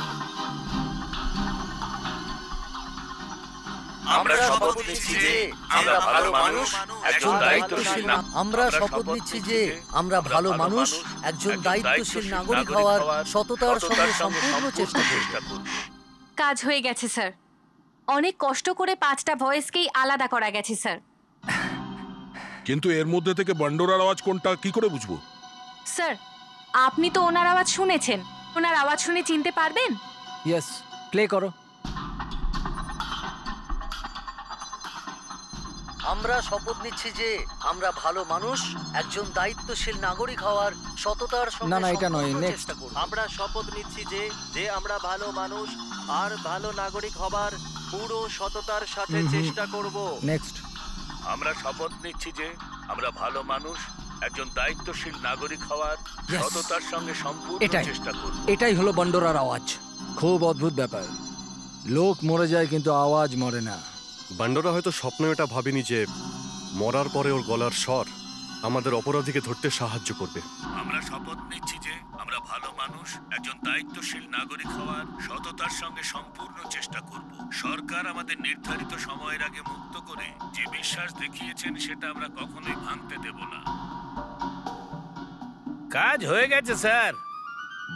আমরা শপথ নিচ্ছি যে আমরা ভালো মানুষ একজন দায়িত্বশীল আমরা শপথ নিচ্ছি যে আমরা ভালো মানুষ একজন দায়িত্বশীল নাগরিক হওয়ার সততার সঙ্গে সম্পূর্ণ চেষ্টা করব। কাজ হয়ে গেছে স্যার। অনেক কষ্ট করে 5টা ভয়েসকেই আলাদা করা গেছে স্যার। কিন্তু এর মধ্যে থেকে বান্ডোরার আওয়াজ কোনটা কি করে বুঝবো? স্যার, আপনি তো ওনার আওয়াজ শুনেছেন, ওনার আওয়াজ শুনে চিনতে পারবেন? ইয়েস, প্লে করো। আমরা শপথ নিচ্ছি যে আমরা ভালো মানুষ একজন দায়িত্বশীল নাগরিক হওয়ার সততার সঙ্গে না, এটা নয়, নেক্সট। চেষ্টা করব। আমরা শপথ নিচ্ছি যে আমরা ভালো মানুষ আর ভালো নাগরিক হবার পুরো সততার সাথে চেষ্টা করব। নেক্সট। আমরা শপথ নিচ্ছি যে আমরা ভালো মানুষ, একজন দায়িত্বশীল নাগরিক হওয়ার Yes. সততার সঙ্গে সম্পূর্ণ এটাই চেষ্টা করব। এটাই হলো বন্ডোরার আওয়াজ। খুব অদ্ভুত ব্যাপার, লোক মরে যায় কিন্তু আওয়াজ মরে না। বান্ডোরা হয়তো স্বপ্নে এটা ভাবেনি যে মরার পরে ওর গলার স্বর আমাদের অপরাধীকে ধরতে সাহায্য করবে। আমরা শপথ নিচ্ছি যে আমরা ভালো মানুষ, একজন দায়িত্বশীল নাগরিক হওয়ার সততার সঙ্গে সম্পূর্ণ চেষ্টা করব। সরকার আমাদের নির্ধারিত সময়ের আগে মুক্ত করে যে বিশ্বাস দেখিয়েছেন সেটা আমরা কখনোই ভাঙতে দেব না। কাজ হয়ে গেছে স্যার,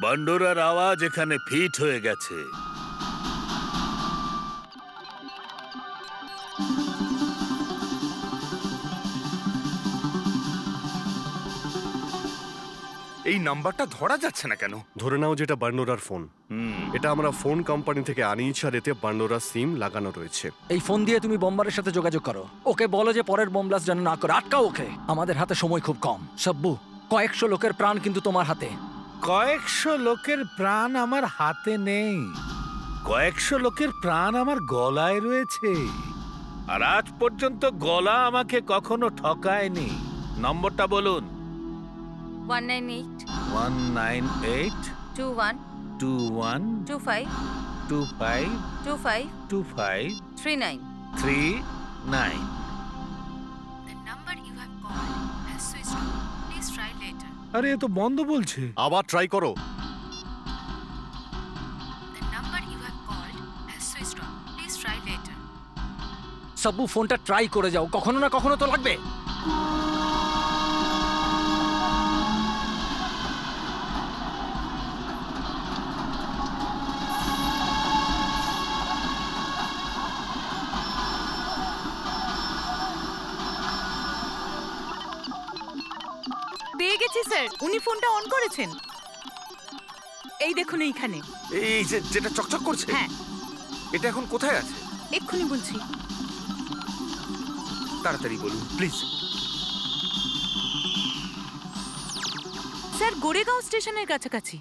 বান্ডোরার আওয়াজ এখানে ফিট হয়ে গেছে। এই নাম্বারটা ধরা যাচ্ছে না কেন? ধরে নাও যেটা বান্ডোরার ফোন, এটা আমরা ফোন কোম্পানি থেকে আনিয়েছি আর এতে বান্ডোরার সিম লাগানো রয়েছে। এই ফোন দিয়ে তুমি বোম্বারের সাথে যোগাযোগ করো, ওকে বলো যে পরের বোম ব্লাস্ট যেন না করে, আটকাও ওকে। আমাদের হাতে সময় খুব কম। সব্বু, কয়েকশো লোকের প্রাণ কিন্তু তোমার হাতে। কয়েকশো লোকের প্রাণ আমার হাতে নেই, কয়েকশো লোকের প্রাণ আমার গলায় রয়েছে। আর আজ পর্যন্ত গলা আমাকে কখনো ঠকায়নি। নম্বরটা বলুন। 198 198 21 21 25 25 25 25 39 39। The number you have called has switched off. Please try later. আরে এ তো বন্ধ বলছে। আবার ট্রাই করো। The number you have called has switched off. Please try later. সব্বু, ফোনটা ট্রাই করে যাও, কখনো না কখনো তো লাগবে। পেয়ে গেছি স্যার, উনি ফোনটা অন করেছেন। এই দেখুন এইখানে। এই যে যেটা চকচক করছে, হ্যাঁ। এটা এখন কোথায় আছে? এক্ষুনি বলছি। তাড়াতাড়ি বলুন প্লিজ। স্যার, গোরেগাঁও স্টেশনের কাছাকাছি।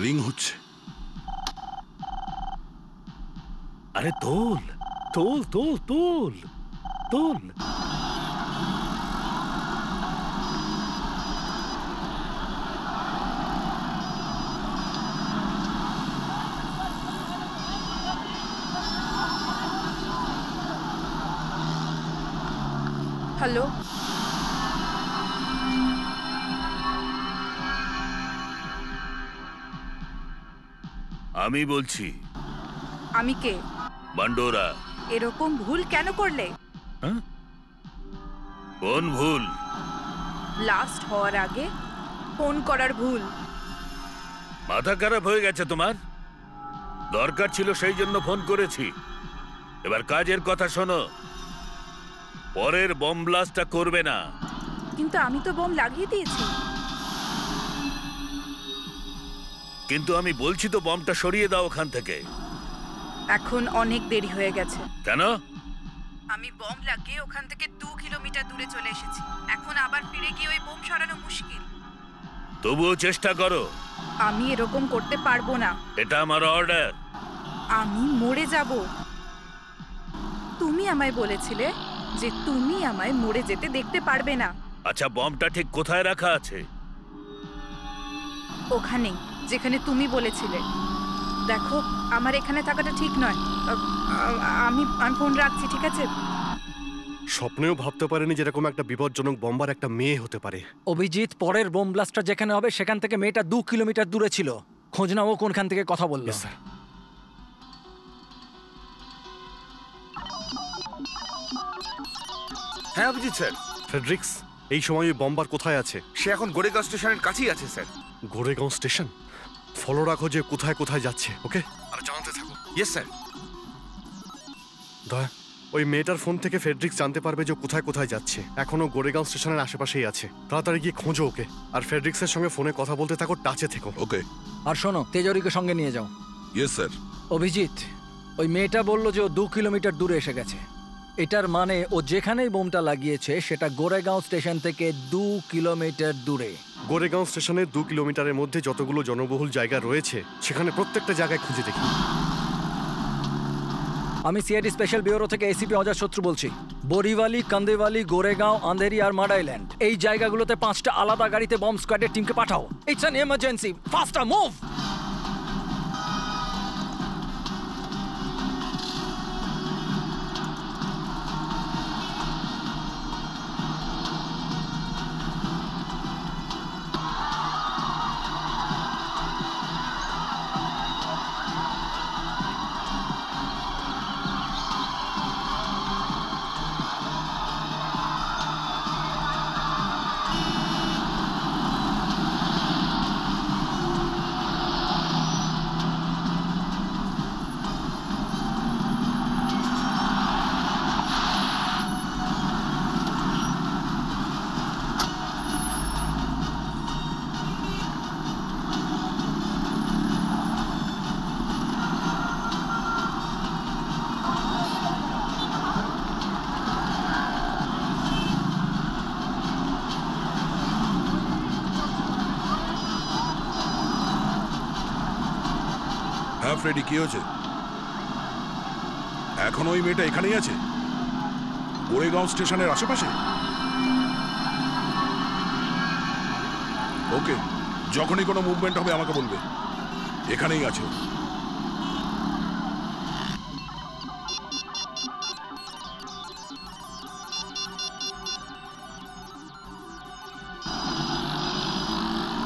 রিং হচ্ছে। আরে তোল তোল তোল তোল তোল। হ্যালো, আমি বলছি। আমি কে? বান্ডোরা। এরকম ভুল কেন করলে? কোন ভুল? লাস্ট হওয়ার আগে ফোন করার ভুল। মাথা খারাপ হয়ে গেছে তোমার? দরকার ছিল সেই জন্য ফোন করেছি। এবার কাজের কথা শোনো, পরের বম ব্লাস্টটা করবে না। কিন্তু আমি তো বোম লাগিয়ে দিয়েছি। কিন্তু আমি বলছি তো বমটা সরিয়ে দাও ওখান থেকে। এখন অনেক দেরি হয়ে গেছে। কেন? আমি বম লাগিয়ে ওখান থেকে 2 কিলোমিটার দূরে চলে এসেছি। এখন আবার ফিরে গিয়ে ওই বোম সরানো মুশকিল। তবুও চেষ্টা করো। আমি এরকম করতে পারবো না। এটা আমার অর্ডার। আমি মরে যাব। তুমি আমায় বলেছিলে যে তুমি আমায় মরে যেতে দেখতে পারবে না। আচ্ছা, বমটা ঠিক কোথায় রাখা আছে? ওখানে যেখানে তুমি বলেছিলে। দেখো, আমার এখানে থাকাটা ঠিক নয়। আমি ফোন রাখছি, ঠিক আছে? স্বপ্নেও ভাবতে পারেনি যেরকম একটা বিপজ্জনক বম্বার একটা মেয়ে হতে পারে। অভিজিৎ, পরের বোম ব্লাস্টটা যেখানে হবে সেখান থেকে মেয়েটা 2 কিলোমিটার দূরে ছিল। খোঁজ নাও ও কোনখান থেকে কথা বলল। স্যার। হ্যাঁ অভিজিৎ স্যার। ফেডরিক্স, এই সময় ওই বম্বার কোথায় আছে? সে এখন গোরেগাঁও স্টেশনের কাছেই আছে স্যার। গোরেগাঁও স্টেশন? ফলো রাখো যে কোথায় কোথায় যাচ্ছে, ওকে? আর জানাতে থাকো। Yes sir. দয়া, ওই মেয়েটার ফোন থেকে ফেডরিক্স জানতে পারবে যে কোথায় কোথায় যাচ্ছে। এখনো গোরেগাঁও স্টেশনের আশেপাশেই আছে। তাড়াতাড়ি গিয়ে খোঁজো ওকে। আর ফেডরিক্সের সঙ্গে ফোনে কথা বলতে থাকো, টাচে থেকো। ওকে। আর শোনো, তেজরিকে সঙ্গে নিয়ে যাও। Yes sir. অভিজিৎ, ওই মেয়েটা বলল যে ও 2 কিলোমিটার দূরে এসে গেছে। এটার মানে ও যেখানেই বোমটা লাগিয়েছে সেটা গোরেগাঁও স্টেশন থেকে 2 কিলোমিটার দূরে। গোরেগাঁও স্টেশনের 2 কিলোমিটারের মধ্যে যতগুলো জনবহুল জায়গা রয়েছে সেখানে প্রত্যেকটা জায়গায় খুঁজে দেখি। আমি সিআইডি স্পেশাল ব্যুরো থেকে এসিপি অজয় শত্রু বলছি। বরিওয়ালি, কান্দেওয়ালি, গোরেগাঁও, আন্ধেরি আর মাডাইল্যান্ড এই জায়গাগুলোতে 5টা আলাদা গাড়িতে বম্ব স্কোয়াডের টিমকে পাঠাও। It's an emergency, faster move. হ্যাঁ ফ্রেডি, কি হয়েছে? এখন ওই মেয়েটা এখানেই আছে, গোরেগাঁও স্টেশনের আশেপাশে? ওকে, যখনই কোনো মুভমেন্ট হবে আমাকে বলবে। এখানেই আছে।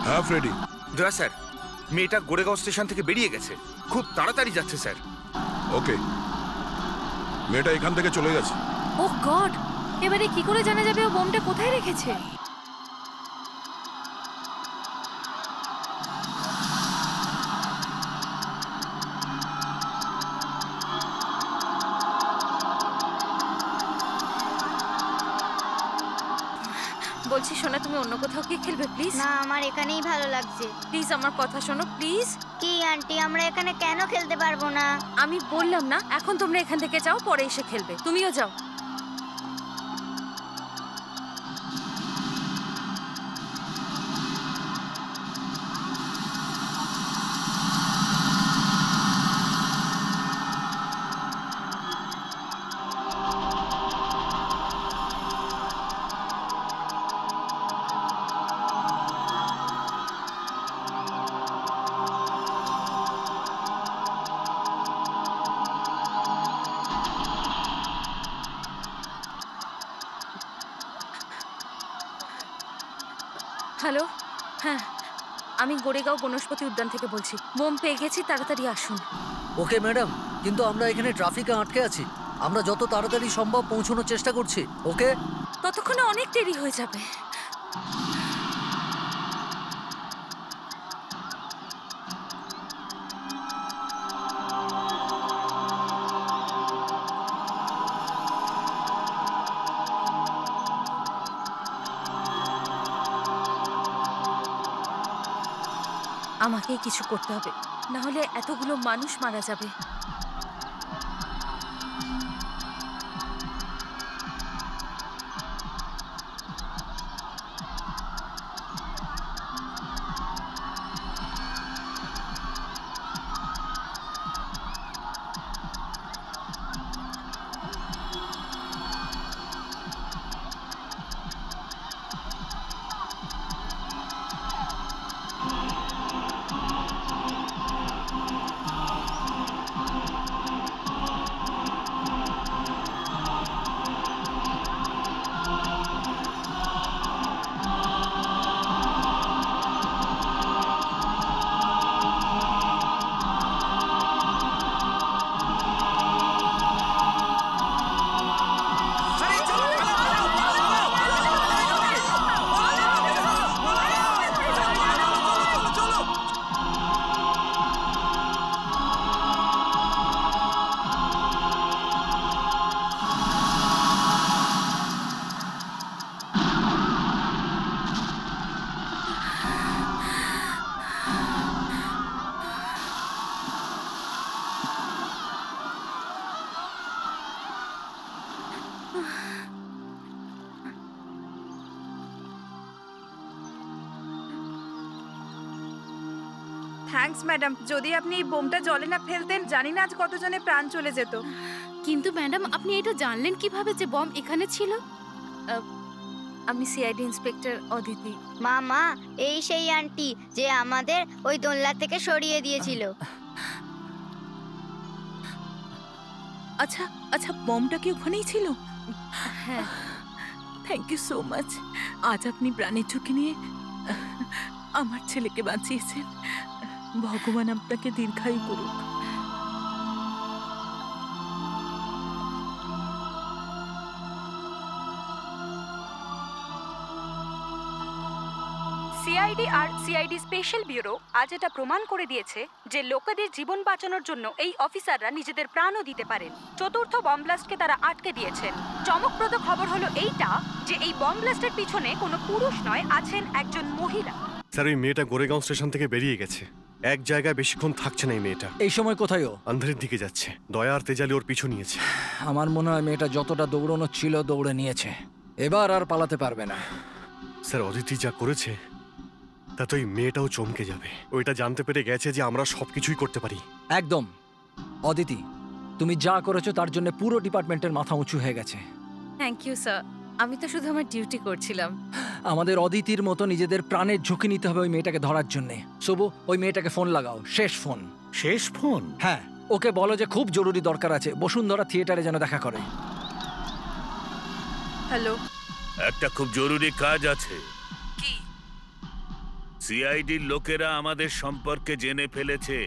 হ্যাঁ ফ্রেডি। দয়া স্যার, মেয়েটা গোরেগাঁও স্টেশন থেকে বেরিয়ে গেছে, খুব তাড়াতাড়ি যাচ্ছে স্যার। ওকে, মেয়েটা এখান থেকে চলে গেছে। ওহ গড, এবারে কি করে জানা যাবে ও বোমটা কোথায় রেখেছে? বলছি সোনা, তুমি অন্য কোথাও গিয়ে খেলবে প্লিজ? না, আমার এখানেই ভালো লাগছে। প্লিজ আমার কথা শোনো প্লিজ। কি আন্টি, আমরা এখানে কেন খেলতে পারবো না? আমি বললাম না, এখন তোমরা এখান থেকে যাও, পরে এসে খেলবে। তুমিও যাও। হ্যালো, হ্যাঁ আমি গোরেগাঁও বনস্পতি উদ্যান থেকে বলছি। বোম পেয়ে গেছি, তাড়াতাড়ি আসুন। ওকে ম্যাডাম, কিন্তু আমরা এখানে ট্রাফিকে আটকে আছি। আমরা যত তাড়াতাড়ি সম্ভব পৌঁছানোর চেষ্টা করছি। ওকে, ততক্ষণে অনেক দেরি হয়ে যাবে। আমাকেই কিছু করতে হবে, না হলে এতগুলো মানুষ মারা যাবে। থ্যাঙ্কস ম্যাডাম, যদি আপনি এই বোমটা জলে না ফেলতেন, জানি না আজ কতজনের প্রাণ চলে যেত। কিন্তু ম্যাডাম আপনি এটা জানলেন কিভাবে যে বম এখানে ছিল? আমি সিআইডি ইন্সপেক্টর অদিতি। মামা, এই সেই আন্টি যে আমাদের ওই দোলনা থেকে সরিয়ে দিয়েছিল। আচ্ছা আচ্ছা, বমটা কি ওখানেই ছিল? হ্যাঁ। Thank you so much. আজ আপনি প্রাণের ঝুঁকি নিয়ে আমার ছেলেকে বাঁচিয়েছেন। ভগবান আপনাকে দীর্ঘায়ু করুক। সিআইডি আর সিআইডি স্পেশাল ব্যুরো আজ এটা প্রমাণ করে দিয়েছে যে লোকেদের জীবন বাঁচানোর জন্য এই অফিসাররা নিজেদের প্রাণও দিতে পারেন। চতুর্থ বম ব্লাস্টকে তারা আটকে দিয়েছেন। চমকপ্রদ খবর হলো এইটা যে এই বম ব্লাস্টের পিছনে কোনো পুরুষ নয়, আছেন একজন মহিলা। স্যার, ওই মেয়েটা গোরেগাঁও স্টেশন থেকে বেরিয়ে গেছে। এক জায়গায় বেশিক্ষণ থাকছে না এই মেয়েটা। এই সময় কোথায় ও? আন্ধেরের দিকে যাচ্ছে। দয়া আর তেজালি ওর পিছু নিয়েছে। আমার মনে হয় মেয়েটা যতটা দৌড়ানো ছিল দৌড়ে নিয়েছে, এবার আর পালাতে পারবে না। স্যার, অদিতি যা করেছে তাতে ওই মেয়েটাও চমকে যাবে। ওইটা জানতে পেরে গেছে যে আমরা সবকিছুই করতে পারি। একদম। অদিতি, তুমি যা করেছো তার জন্য পুরো ডিপার্টমেন্টের মাথা উঁচু হয়ে গেছে। থ্যাংক ইউ স্যার, আমি তো শুধু আমার ডিউটি করছিলাম। আমাদের অদিতির মতো নিজেদের প্রাণের ঝুঁকি নিতে হবে ওই মেয়েটাকে ধরার জন্য। শুভ, ওই মেয়েটাকে ফোন লাগাও, শেষ ফোন। শেষ ফোন? হ্যাঁ, ওকে বলো যে খুব জরুরি দরকার আছে, বসুন্ধরা থিয়েটারে যেন দেখা করে। হ্যালো, একটা খুব জরুরি কাজ আছে। কি? সিআইডির লোকেরা আমাদের সম্পর্কে জেনে ফেলেছে।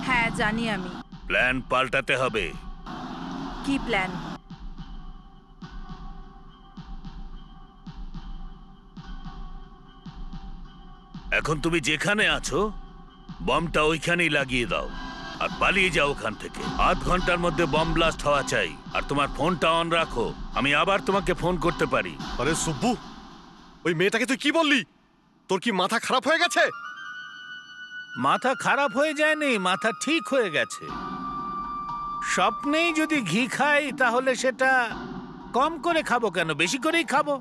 হ্যাঁ জানি আমি। প্ল্যান পাল্টাতে হবে। কি প্ল্যান? এখন তুমি যেখানে আছো বমটা ওইখানেই লাগিয়ে দাও আর পালিয়ে যাও ওখান থেকে। আধ ঘন্টার মধ্যে বম ব্লাস্ট হওয়া চাই। আর তোমার ফোনটা অন রাখো, আমি আবার তোমাকে ফোন করতে পারি। আরে সুব্বু, ওই মেয়েটাকে তুই কি বললি? তোর কি মাথা খারাপ হয়ে গেছে? মাথা খারাপ হয়ে যায়নি, মাথা ঠিক হয়ে গেছে। স্বপ্নেই যদি ঘি খাই তাহলে সেটা কম করে খাবো কেন, বেশি করেই খাবো।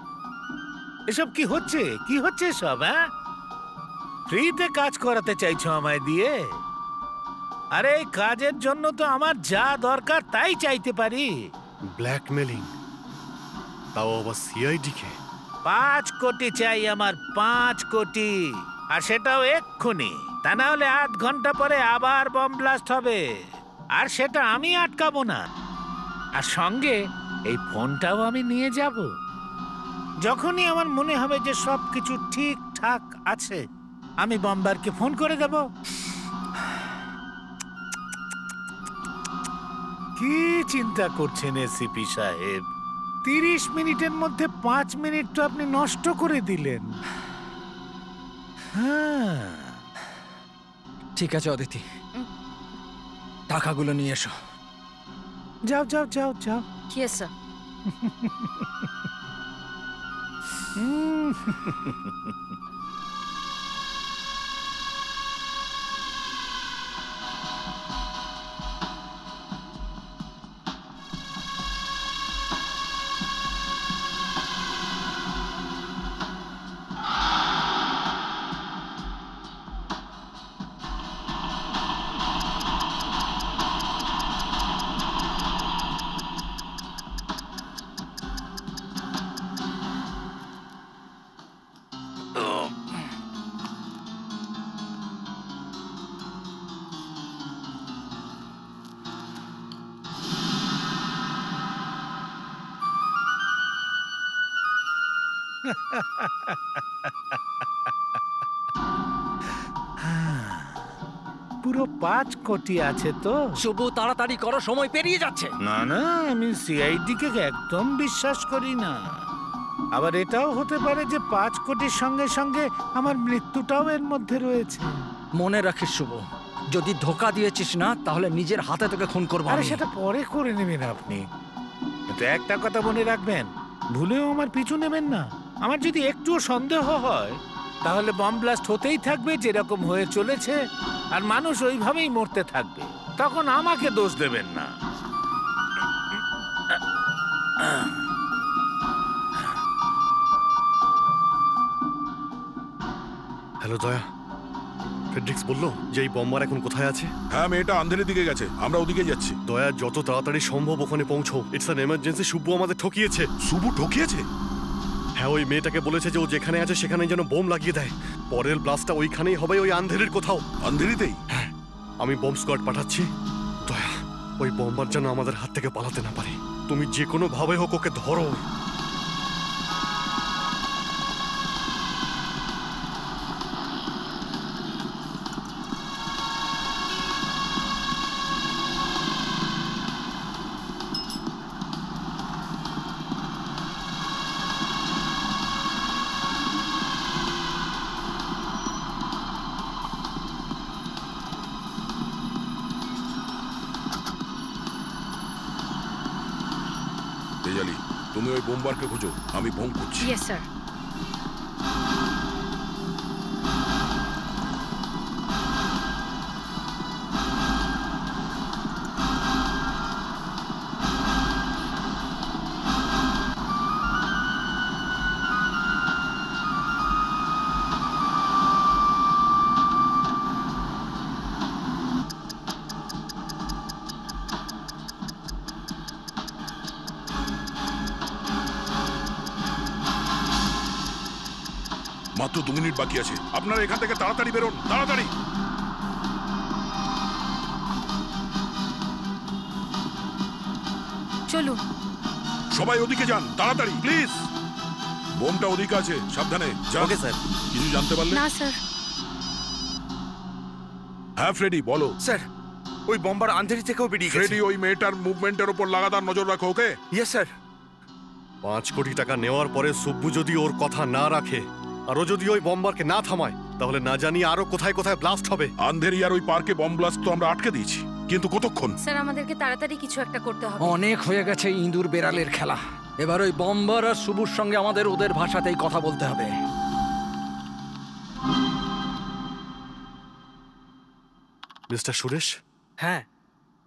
এসব কি হচ্ছে? কি হচ্ছে সব? হ্যাঁ, ফ্রিতে কাজ করাতে চাইছো আমায় দিয়ে? আরে এই কাজের জন্য তো আমার যা দরকার তাই চাইতে পারি। ব্ল্যাকমেলিং, তাও আবার সিআইডি কে। 5 কোটি চাই আমার, 5 কোটি। আর সেটাও এক্ষুনি, তা না হলে আধ ঘন্টা পরে আবার বম ব্লাস্ট হবে। আর সেটা আমি আটকাবো না। আর সঙ্গে এই ফোনটাও আমি নিয়ে যাব। যখনই আমার মনে হবে যে সবকিছু ঠিকঠাক আছে, আমি বম্বারকে ফোন করে দেব। কি চিন্তা করছেন এসিপি সাহেব? 30 মিনিটের মধ্যে 5 মিনিট তো আপনি নষ্ট করে দিলেন। হ্যাঁ, ঠিক আছে অদিতি, টাকাগুলো নিয়ে এসো। যাও যাও যাও যাও। Yes sir. পুরো 5 কোটি আছে তো? শুভ, তাড়াতাড়ি করো, সময় পেরিয়ে যাচ্ছে। না না, আমি সিআইডি কে একদম বিশ্বাস করি না। আবার এটাও হতে পারে যে 5 কোটির সঙ্গে সঙ্গে আমার মৃত্যুটাও এর মধ্যে রয়েছে। মনে রাখিস শুভ, যদি ধোকা দিয়েছিস না তাহলে নিজের হাতে তোকে খুন করবো। আরে সেটা পরে করে নেবেন আপনি, কিন্তু একটা কথা মনে রাখবেন, ভুলেও আমার পিছু নেবেন না। আমার যদি একটুও সন্দেহ হয় তাহলে বম ব্লাস্ট হতেই থাকবে যেরকম হয়ে চলেছে, আর মানুষ ওইভাবেই মরতে থাকবে। তখন আমাকে দোষ দেবেন না। হ্যালো দয়া, ফেডরিক্স বললো যে এই বম্বার এখন কোথায় আছে? হ্যাঁ, মেয়েটা আন্ধেরের দিকে গেছে, আমরা ওদিকে যাচ্ছি। দয়া, যত তাড়াতাড়ি সম্ভব ওখানে পৌঁছো। It's an emergency. সুব্বু আমাদের ঠকিয়েছে। সুব্বু ঠকিয়েছে? হ্যাঁ, ওই মেয়েটাকে বলেছে যে ও যেখানে আছে সেখানে যেন বোম লাগিয়ে দেয়। পরের ব্লাস্টটা ওইখানেই হবে, ওই আন্ধেরির কোথাও। আন্ধেরিতেই? হ্যাঁ, আমি বোম স্কোয়াড পাঠাচ্ছি। দয়া, ওই বম্বার যেন আমাদের হাত থেকে পালাতে না পারে। তুমি যে কোনো ভাবে হোক ওকে ধরো। তেজালি, তুমি ওই বোমবারকে খোঁজো, আমি বোম খুঁজছি। Yes sir. মাত্র 2 মিনিট বাকি আছে, আপনারা এখান থেকে তাড়াতাড়ি বেরোন, তাড়াতাড়ি। চলুন সবাই ওদিকে যান, তাড়াতাড়ি প্লিজ। বোমটা ওদিকে আছে, সাবধানে যান। Okay sir. কিছু জানতে পারলে? না স্যার। হ্যাঁ ফ্রেডি, বলো। স্যার, ওই বম্বার আন্ধেরি থেকেও বেরিয়ে গেছে। ফ্রেডি, ওই মেয়েটার মুভমেন্টের উপর লাগাতার নজর রাখো, ওকে? Yes sir. 5 কোটি টাকা নেওয়ার পরে সুব্বু যদি ওর কথা না রাখে, আরো যদি ওই বম্বারকে না থামায়, তাহলে না জানি আরো কোথায় কোথায় ব্লাস্ট হবে। আন্ধেরিয়ার ওই পার্কে বম ব্লাস্ট তো আমরা আটকে দিয়েছি, কিন্তু কতক্ষণ? স্যার, আমাদেরকে তাড়াতাড়ি কিছু একটা করতে হবে। অনেক হয়ে গেছে ইঁদুর বেড়ালের খেলা। এবার ওই বম্বার আর সুবুর সঙ্গে আমাদের ওদের ভাষাতেই কথা বলতে হবে। মিস্টার সুরেশ। হ্যাঁ,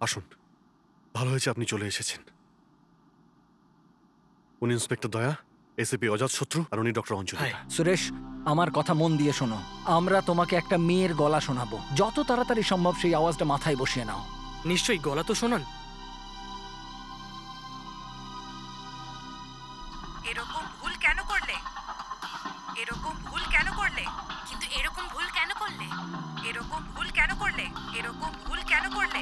আসুন। ভালো হয়েছে আপনি চলে এসেছেন। উনি ইন্সপেক্টর দয়া, এসিপি অজাতশত্রু, আর উনি ডক্টর অঞ্জলি। সুরেশ, আমার কথা মন দিয়ে শোনো। আমরা তোমাকে একটা মেয়ের গলা শোনাবো। যত তাড়াতাড়ি সম্ভব সেই আওয়াজটা মাথায় বসিয়ে নাও। নিশ্চয়ই, গলা তো শোনান। এরকম ভুল কেন করলে? এরকম ভুল কেন করলে? কিন্তু এরকম ভুল কেন করলে? এরকম ভুল কেন করলে? এরকম ভুল কেন করলে?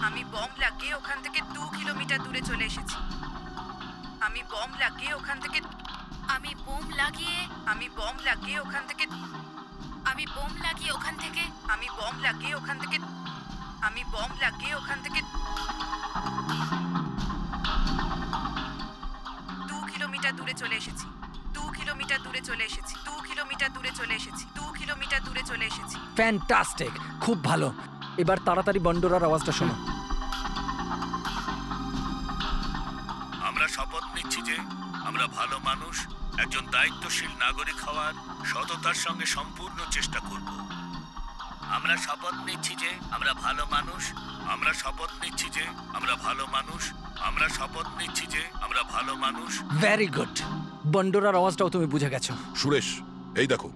আমি বম লাগিয়ে ওখান থেকে 2 কিলোমিটার দূরে চলে এসেছি। আমি বম লাগিয়ে ওখান থেকে আমি বোম লাগিয়ে আমি বম লাগিয়ে ওখান থেকে আমি বোম লাগিয়ে ওখান থেকে আমি বম লাগিয়ে ওখান থেকে আমি বম লাগিয়ে ওখান থেকে 2 কিলোমিটার দূরে চলে এসেছি। 2 কিলোমিটার দূরে চলে এসেছি। 2 কিলোমিটার দূরে চলে এসেছি। 2 কিলোমিটার দূরে চলে এসেছি। ফ্যান্টাস্টিক, খুব ভালো। এবার তাড়াতাড়ি বন্ডোরার আওয়াজটা শোনো। আমরা শপথ নিচ্ছি যে আমরা ভালো মানুষ, একজন দায়িত্বশীল নাগরিক হওয়ার সততার সঙ্গে সম্পূর্ণ চেষ্টা করব। আমরা শপথ নিচ্ছি যে আমরা ভালো মানুষ। আমরা শপথ নিচ্ছি যে আমরা ভালো মানুষ। আমরা শপথ নিচ্ছি যে আমরা ভালো মানুষ। Very good. বন্ডোরার আওয়াজটাও তুমি বুঝে গেছো। সুরেশ, এই দেখো,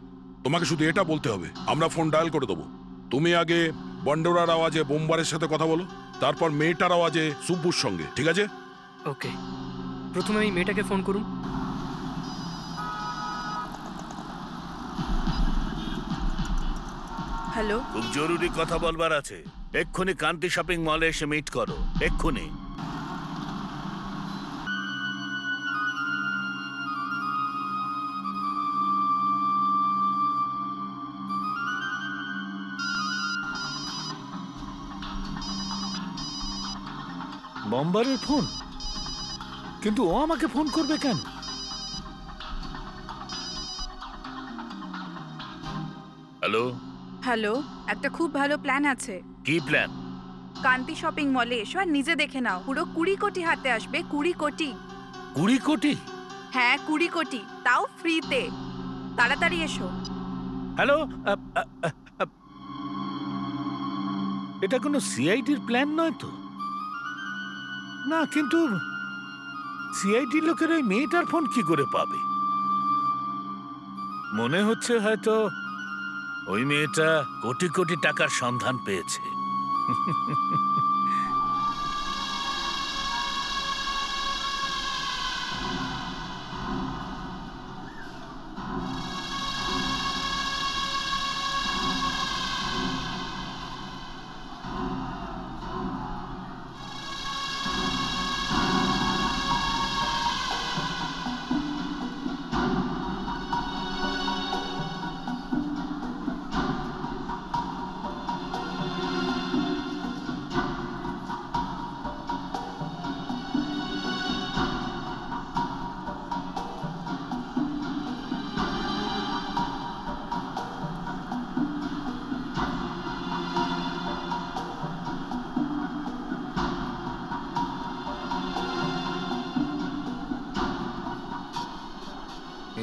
তোমাকে শুধু এটা বলতে হবে, আমরা ফোন ডায়াল করে দেবো। তুমি আগে বন্ডোরার আওয়াজে বোমবারের সাথে কথা বলো, তারপর মেয়েটার আওয়াজে সুব্বুর সঙ্গে, ঠিক আছে? ওকে, প্রথমে এই মেয়েটাকে ফোন করুন। হ্যালো, খুব জরুরি কথা বলবার আছে। এক্ষুনি কান্তি শপিং মলে এসে মিট করো, এক্ষুনি। বম্বারের ফোন? কিন্তু ও আমাকে ফোন করবে কেন? হ্যালো হ্যালো, একটা খুব ভালো প্ল্যান আছে। কি প্ল্যান? কান্তি শপিং মলে এসো আর নিজে দেখে নাও। পুরো 20 কোটি হাতে আসবে। 20 কোটি। 20 কোটি? হ্যাঁ, 20 কোটি, তাও ফ্রিতে। তাড়াতাড়ি এসো। হ্যালো, এটা কোনো সিআইডির প্ল্যান নয় তো? না, কিন্তু সিআইডি লোকের ওই মেয়েটার ফোন কি করে পাবে? মনে হচ্ছে হয়তো ওই মেয়েটা কোটি কোটি টাকার সন্ধান পেয়েছে।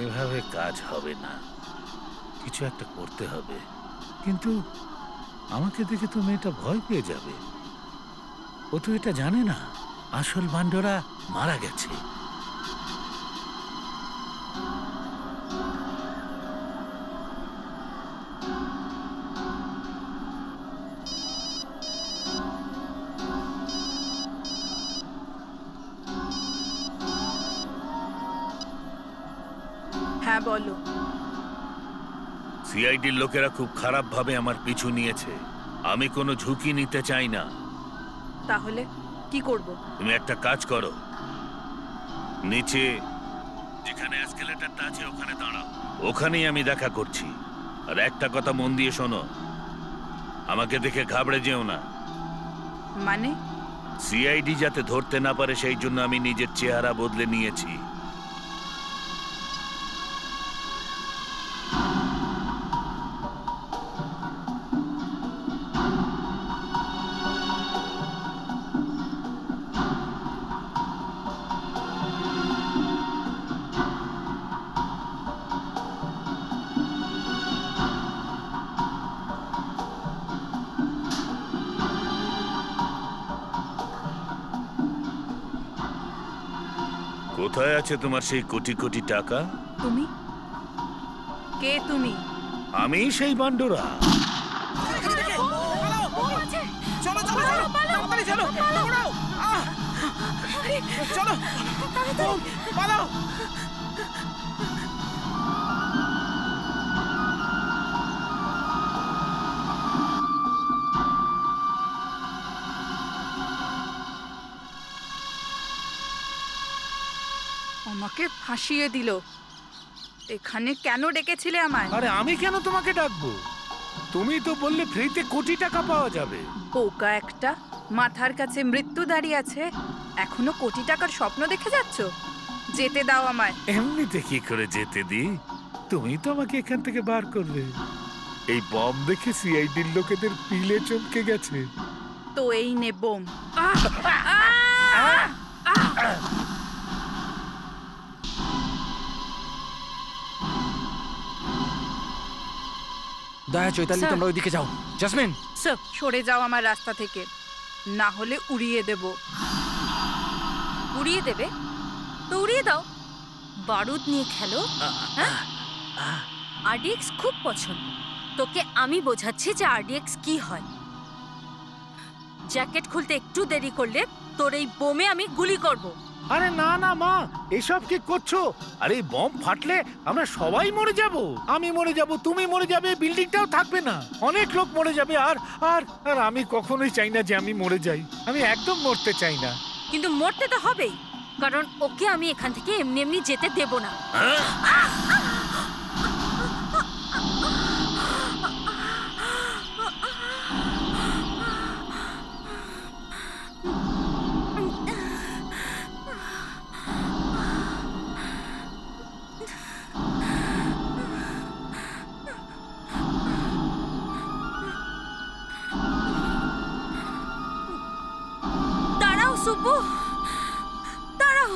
এভাবে কাজ হবে না, কিছু একটা করতে হবে। কিন্তু আমাকে দেখে তো মেয়েটা ভয় পেয়ে যাবে। ও তো এটা জানে না আসল বান্ডরা মারা গেছে। হ্যাঁ বলো। সিআইডির লোকেরা খুব খারাপ ভাবে আমার পিছু নিয়েছে। আমি কোনো ঝুঁকি নিতে চাই না। তাহলে কি করব? তুমি একটা কাজ করো, নিচে যেখানে এসকেলেটরটা আছে ওখানে দাঁড়াও, ওখানেই আমি দেখা করছি। আর একটা কথা মন দিয়ে শোনো, আমাকে দেখে ঘাবড়ে যেও না। মানে? সিআইডি যাতে ধরতে না পারে সেই জন্য আমি নিজের চেহারা বদলে নিয়েছি। কোথায় আছে তোমার সেই কোটি কোটি টাকা? তুমি কে? তুমি? আমি সেই বান্ডরা। চলো চলো চলো তাড়াতাড়ি চলো দৌড়াও চলো পালাও। আমাকে ফাঁসিয়ে দিল। এখানে কেন ডেকেছিলে আমায়? আরে আমি কেন তোমাকে ডাকবো? তুমি তো বললে ফ্রিতে কোটি টাকা পাওয়া যাবে। বোকা একটা, মাথার কাছে মৃত্যু দাঁড়িয়ে আছে, এখনো কোটি টাকার স্বপ্ন দেখে যাচ্ছ? যেতে দাও আমায়। এমনিতে কি করে যেতে দিই? তুমি তো আমাকে এখান থেকে বার করবে। এই বম দেখে সিআইডির লোকেদের পিলে চমকে গেছে। তো এই নে বোম। দয়া চৈতালি, স্যার। তোমরা ওইদিকে যাও। জাসমিন, স্যার সরে যাও আমার রাস্তা থেকে, না হলে উড়িয়ে দেব। উড়িয়ে দেবে তো উড়িয়ে দাও, বারুদ নিয়ে খেলো। হ্যাঁ, আরডিএক্স খুব পছন্দ। তোকে আমি বোঝাচ্ছি যে আরডিএক্স কি হয়। জ্যাকেট খুলতে একটু দেরি করলে তোর এই বোমে আমি গুলি করব। আরে না না মা, এসব কি করছো? আরে বম ফাটলে আমরা সবাই মরে যাব। আমি মরে যাব, তুমি মরে যাবে, বিল্ডিংটাও থাকবে না, অনেক লোক মরে যাবে। আর আর আর আমি কখনোই চাই না যে আমি মরে যাই। আমি একদম মরতে চাই না। কিন্তু মরতে তো হবেই, কারণ ওকে আমি এখান থেকে এমনি এমনি যেতে দেব না। দাঁড়াও সুব্বু, দাঁড়াও।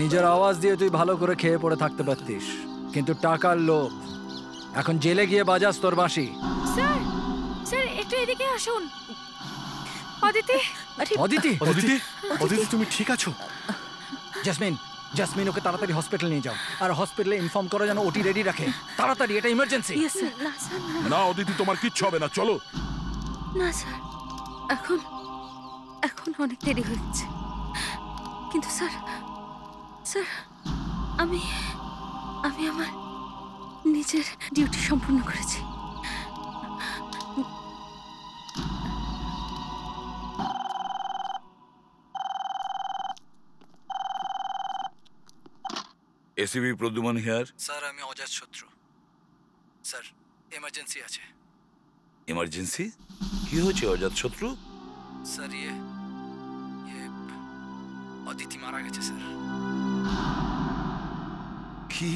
নিজের আওয়াজ দিয়ে তুই ভালো করে খেয়ে পড়ে থাকতে পারতিস, কিন্তু টাকার লোভ। এখন জেলে গিয়ে বাজাস তোর বাঁশি। স্যার স্যার একটু এদিকে আসুন। অদিতি অদিতি, অদিতি, অদিতি তুমি ঠিক আছো? জাসমিন, জাসমিন ওকে তাড়াতাড়ি হসপিটাল নিয়ে যাও, আর হসপিটালে ইনফর্ম করো যেন ওটি রেডি রাখে। তাড়াতাড়ি, এটা ইমার্জেন্সি। না স্যার না অদিতি, তোমার কিচ্ছু হবে না, চলো। না স্যার, এখন এখন অনেক দেরি হচ্ছে। কিন্তু স্যার স্যার আমি আমি আমার নিজের ডিউটি সম্পূর্ণ করেছি। ACB Pradyuman here. স্যার আমি অজাত শত্রু। স্যার এমার্জেন্সি আছে। এমার্জেন্সি? কি হয়েছে অজাত শত্রু? স্যার ইয়ে অদিতি মারা গেছে স্যার। কি?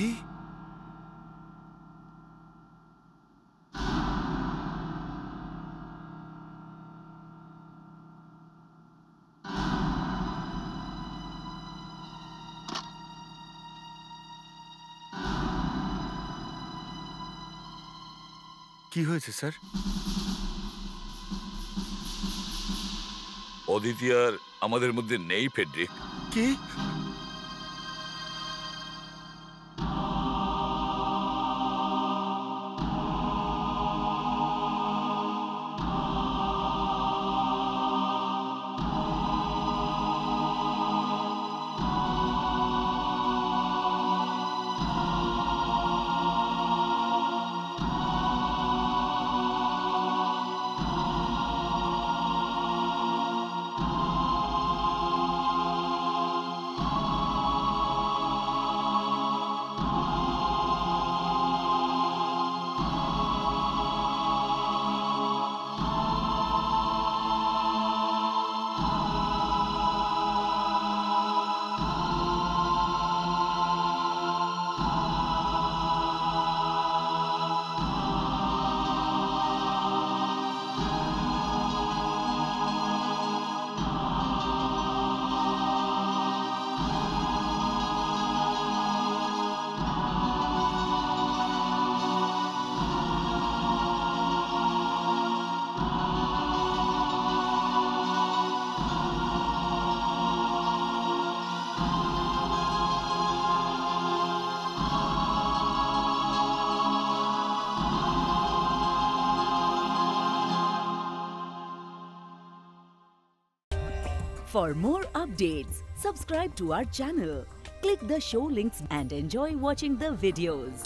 কি হয়েছে স্যার? অদিতি আর আমাদের মধ্যে নেই ফেডরিক। কি? For more updates, subscribe to our channel, click the show links and enjoy watching the videos.